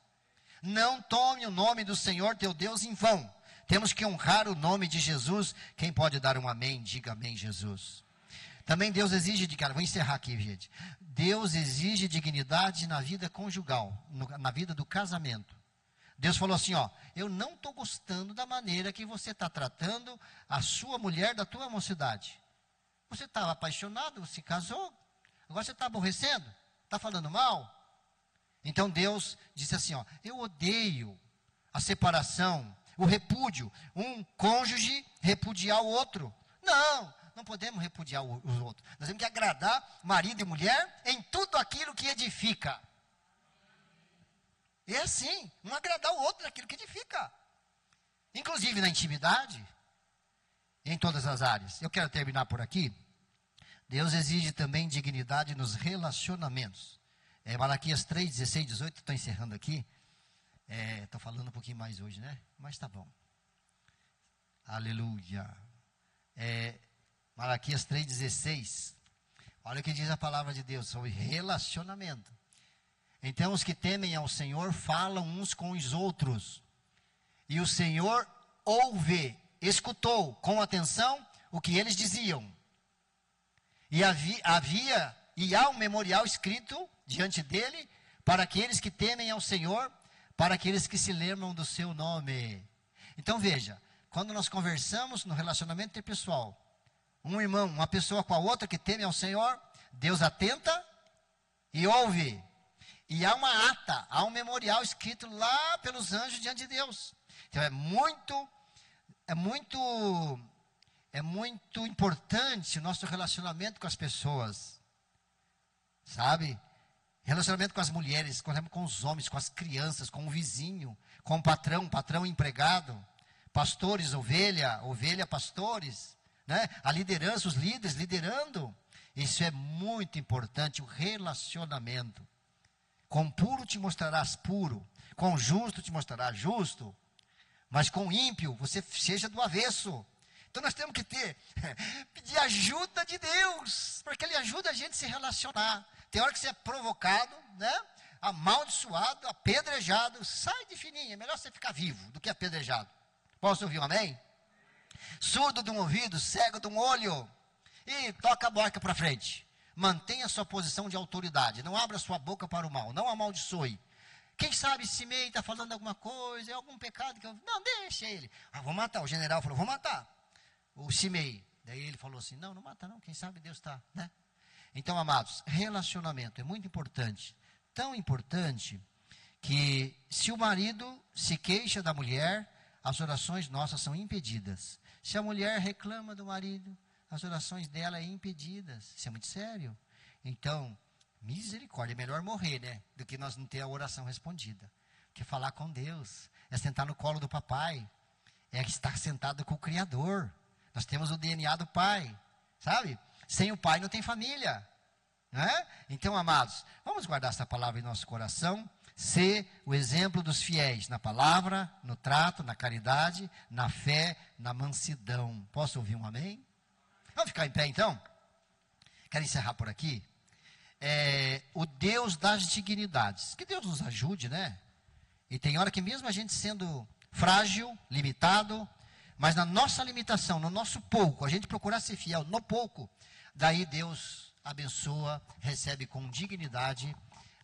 Não tome o nome do Senhor teu Deus em vão, temos que honrar o nome de Jesus. Quem pode dar um amém, diga amém, Jesus. Também Deus exige, vou encerrar aqui, gente. Deus exige dignidade na vida conjugal, na vida do casamento. Deus falou assim, eu não estou gostando da maneira que você está tratando a sua mulher da tua mocidade. Você estava apaixonado, se casou, agora você está aborrecendo, está falando mal. Então Deus disse assim, eu odeio a separação, o repúdio, um cônjuge repudiar o outro. Não podemos repudiar os outros. Nós temos que agradar marido e mulher em tudo aquilo que edifica. É assim, um agradar o outro naquilo que edifica. Inclusive na intimidade, em todas as áreas. Eu quero terminar por aqui. Deus exige também dignidade nos relacionamentos. Malaquias 3, 16, 18, estou encerrando aqui. Estou falando um pouquinho mais hoje, né? Mas tá bom. Aleluia. Malaquias 3,16. Olha o que diz a palavra de Deus sobre relacionamento. Então os que temem ao Senhor falam uns com os outros. E o Senhor escutou com atenção o que eles diziam. E há um memorial escrito diante dele para aqueles que temem ao Senhor, para aqueles que se lembram do seu nome. Então veja, quando nós conversamos no relacionamento interpessoal, um irmão, uma pessoa com a outra que teme ao Senhor, Deus atenta e ouve. E há uma ata, há um memorial escrito lá pelos anjos diante de Deus. Então é muito é muito importante o nosso relacionamento com as pessoas, sabe? Relacionamento com as mulheres, com os homens, com as crianças, com o vizinho, com o patrão empregado, pastores, ovelha, pastores, né? A liderança, os líderes liderando. Isso é muito importante, o relacionamento. Com puro te mostrarás puro, com justo te mostrarás justo, mas com ímpio você seja do avesso. Então nós temos que pedir ajuda de Deus, porque Ele ajuda a gente a se relacionar. Tem hora que você é provocado, né? Amaldiçoado, apedrejado, sai de fininho, é melhor você ficar vivo do que apedrejado. Posso ouvir um amém? Surdo de um ouvido, cego de um olho, e toca a boca para frente. Mantenha a sua posição de autoridade, não abra sua boca para o mal, não amaldiçoe. Quem sabe Simei está falando alguma coisa, é algum pecado que eu... Não, deixa ele. Vou matar. O general falou, vou matar o Simei. Daí ele falou assim, não mata não, quem sabe Deus está, né? Então, amados, relacionamento é muito importante. Tão importante que se o marido se queixa da mulher, as orações nossas são impedidas. Se a mulher reclama do marido, as orações dela são impedidas. Isso é muito sério. Então, misericórdia, é melhor morrer, né? Do que nós não ter a oração respondida. Porque falar com Deus é sentar no colo do papai, é estar sentado com o Criador. Nós temos o DNA do pai, sabe? Sem o pai não tem família, né? Então, amados, vamos guardar essa palavra em nosso coração, ser o exemplo dos fiéis na palavra, no trato, na caridade, na fé, na mansidão. Posso ouvir um amém? Vamos ficar em pé então? Quero encerrar por aqui. O Deus das dignidades. Que Deus nos ajude, né? E tem hora que mesmo a gente sendo frágil, limitado, mas na nossa limitação, no nosso pouco, a gente procurar ser fiel no pouco, daí Deus abençoa, recebe com dignidade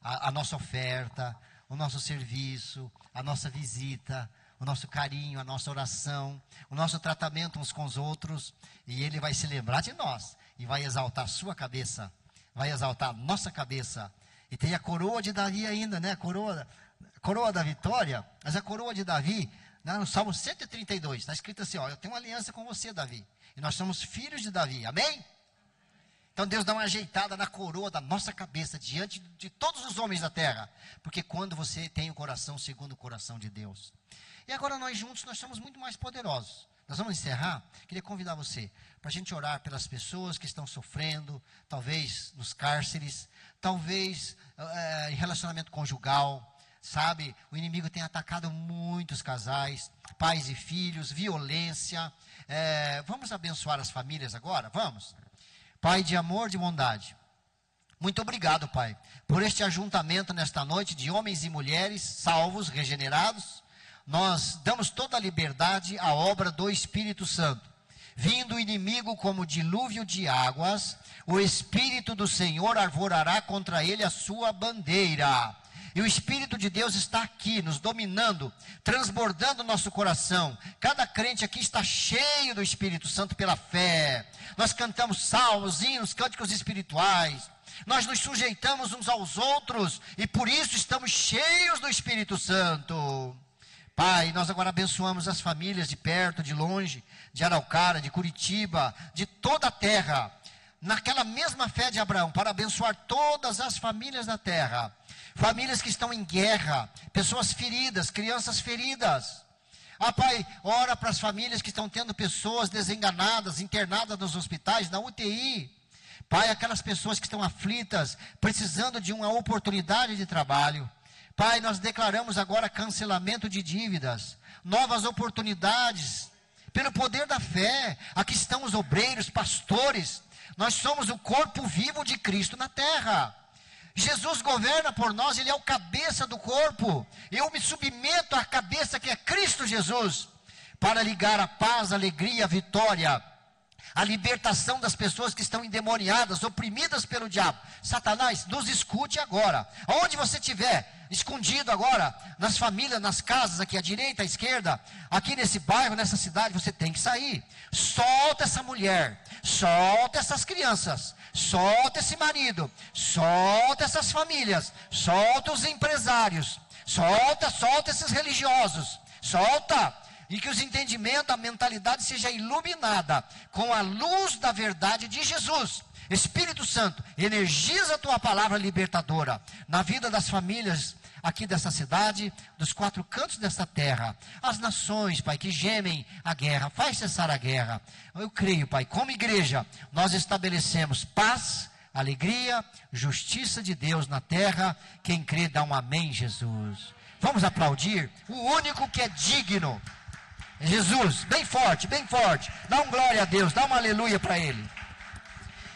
a nossa oferta, o nosso serviço, a nossa visita, o nosso carinho, a nossa oração, o nosso tratamento uns com os outros, e Ele vai se lembrar de nós, e vai exaltar a sua cabeça, vai exaltar a nossa cabeça. E tem a coroa de Davi ainda, né? A coroa da vitória, mas a coroa de Davi, no Salmo 132, está escrito assim, eu tenho uma aliança com você, Davi, e nós somos filhos de Davi, amém? Então Deus dá uma ajeitada na coroa da nossa cabeça, diante de todos os homens da terra, porque quando você tem o coração segundo o coração de Deus. E agora nós juntos, nós somos muito mais poderosos. Nós vamos encerrar, queria convidar você, para a gente orar pelas pessoas que estão sofrendo, talvez nos cárceres, talvez em relacionamento conjugal, sabe? O inimigo tem atacado muitos casais, pais e filhos, violência. Vamos abençoar as famílias agora? Vamos? Pai de amor, de bondade, muito obrigado, Pai, por este ajuntamento nesta noite de homens e mulheres salvos, regenerados. Nós damos toda a liberdade à obra do Espírito Santo. Vindo o inimigo como dilúvio de águas, o Espírito do Senhor arvorará contra ele a sua bandeira. E o Espírito de Deus está aqui, nos dominando, transbordando o nosso coração. Cada crente aqui está cheio do Espírito Santo pela fé. Nós cantamos salmos, hinos, cânticos espirituais. Nós nos sujeitamos uns aos outros e por isso estamos cheios do Espírito Santo. Pai, nós agora abençoamos as famílias de perto, de longe, de Araucária, de Curitiba, de toda a terra. Naquela mesma fé de Abraão, para abençoar todas as famílias da terra. Famílias que estão em guerra, pessoas feridas, crianças feridas. Pai, ora para as famílias que estão tendo pessoas desenganadas, internadas nos hospitais, na UTI. Pai, aquelas pessoas que estão aflitas, precisando de uma oportunidade de trabalho. Pai, nós declaramos agora cancelamento de dívidas, novas oportunidades, pelo poder da fé. Aqui estão os obreiros, pastores. Nós somos o corpo vivo de Cristo na terra. Jesus governa por nós, Ele é o cabeça do corpo. Eu me submeto à cabeça que é Cristo Jesus, para ligar a paz, a alegria, a vitória, a libertação das pessoas que estão endemoniadas, oprimidas pelo diabo. Satanás, nos escute agora. Aonde você estiver, escondido agora, nas famílias, nas casas, aqui à direita, à esquerda, aqui nesse bairro, nessa cidade, você tem que sair. Solta essa mulher, solta essas crianças, solta esse marido, solta essas famílias, solta os empresários, solta esses religiosos, solta. e que os entendimentos, a mentalidade seja iluminada com a luz da verdade de Jesus. Espírito Santo, energiza a tua palavra libertadora na vida das famílias aqui dessa cidade, dos 4 cantos dessa terra, as nações, Pai, que gemem a guerra, faz cessar a guerra. Eu creio, Pai, como igreja, nós estabelecemos paz, alegria, justiça de Deus na terra. Quem crê dá um amém, Jesus. Vamos aplaudir o único que é digno, Jesus, bem forte, dá um glória a Deus, dá um aleluia para Ele.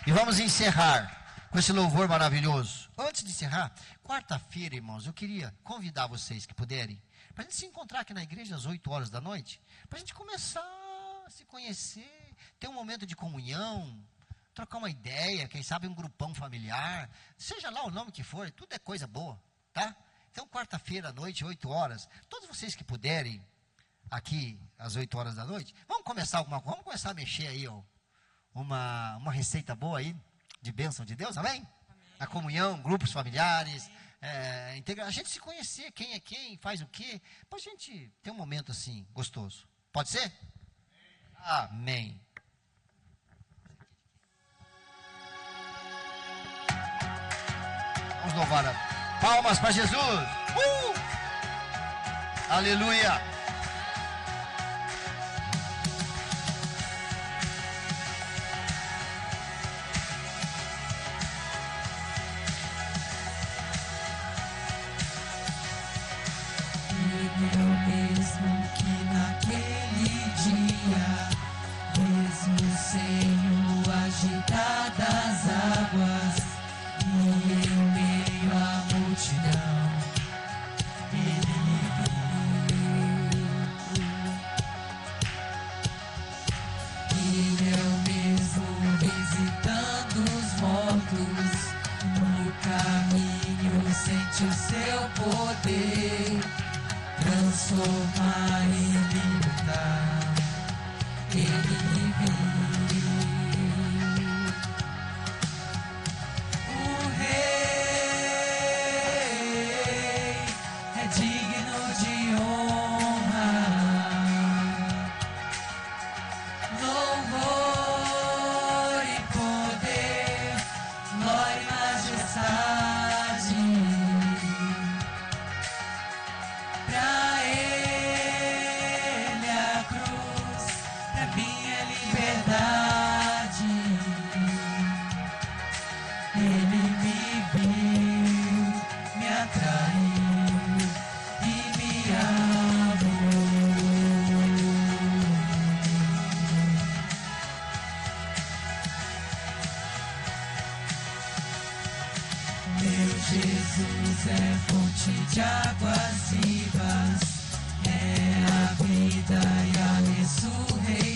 E vamos encerrar com esse louvor maravilhoso. Antes de encerrar, quarta-feira, irmãos, eu queria convidar vocês que puderem, para a gente se encontrar aqui na igreja às 8 horas da noite, para a gente começar a se conhecer, ter um momento de comunhão, trocar uma ideia, quem sabe um grupão familiar, seja lá o nome que for, tudo é coisa boa, tá? Então, quarta-feira à noite, 8 horas, todos vocês que puderem, aqui às 8 horas da noite, vamos começar a mexer aí, ó, uma receita boa aí, de bênção de Deus, amém? A comunhão, grupos familiares, a gente se conhecer, quem é quem, faz o quê, para a gente ter um momento assim, gostoso. Pode ser? Amém. Vamos louvar. Palmas para Jesus. Aleluia. Eu mesmo que naquele dia, mesmo sem o agitar das águas, e em meio à multidão, Ele me viu. E eu mesmo visitando os mortos, no caminho senti o seu poder transformar e libertar. Ele me viu. O Rei é digno de honra, louvor e poder, glória e majestade. Jesus é fonte de águas vivas, é a vida e a ressurreição.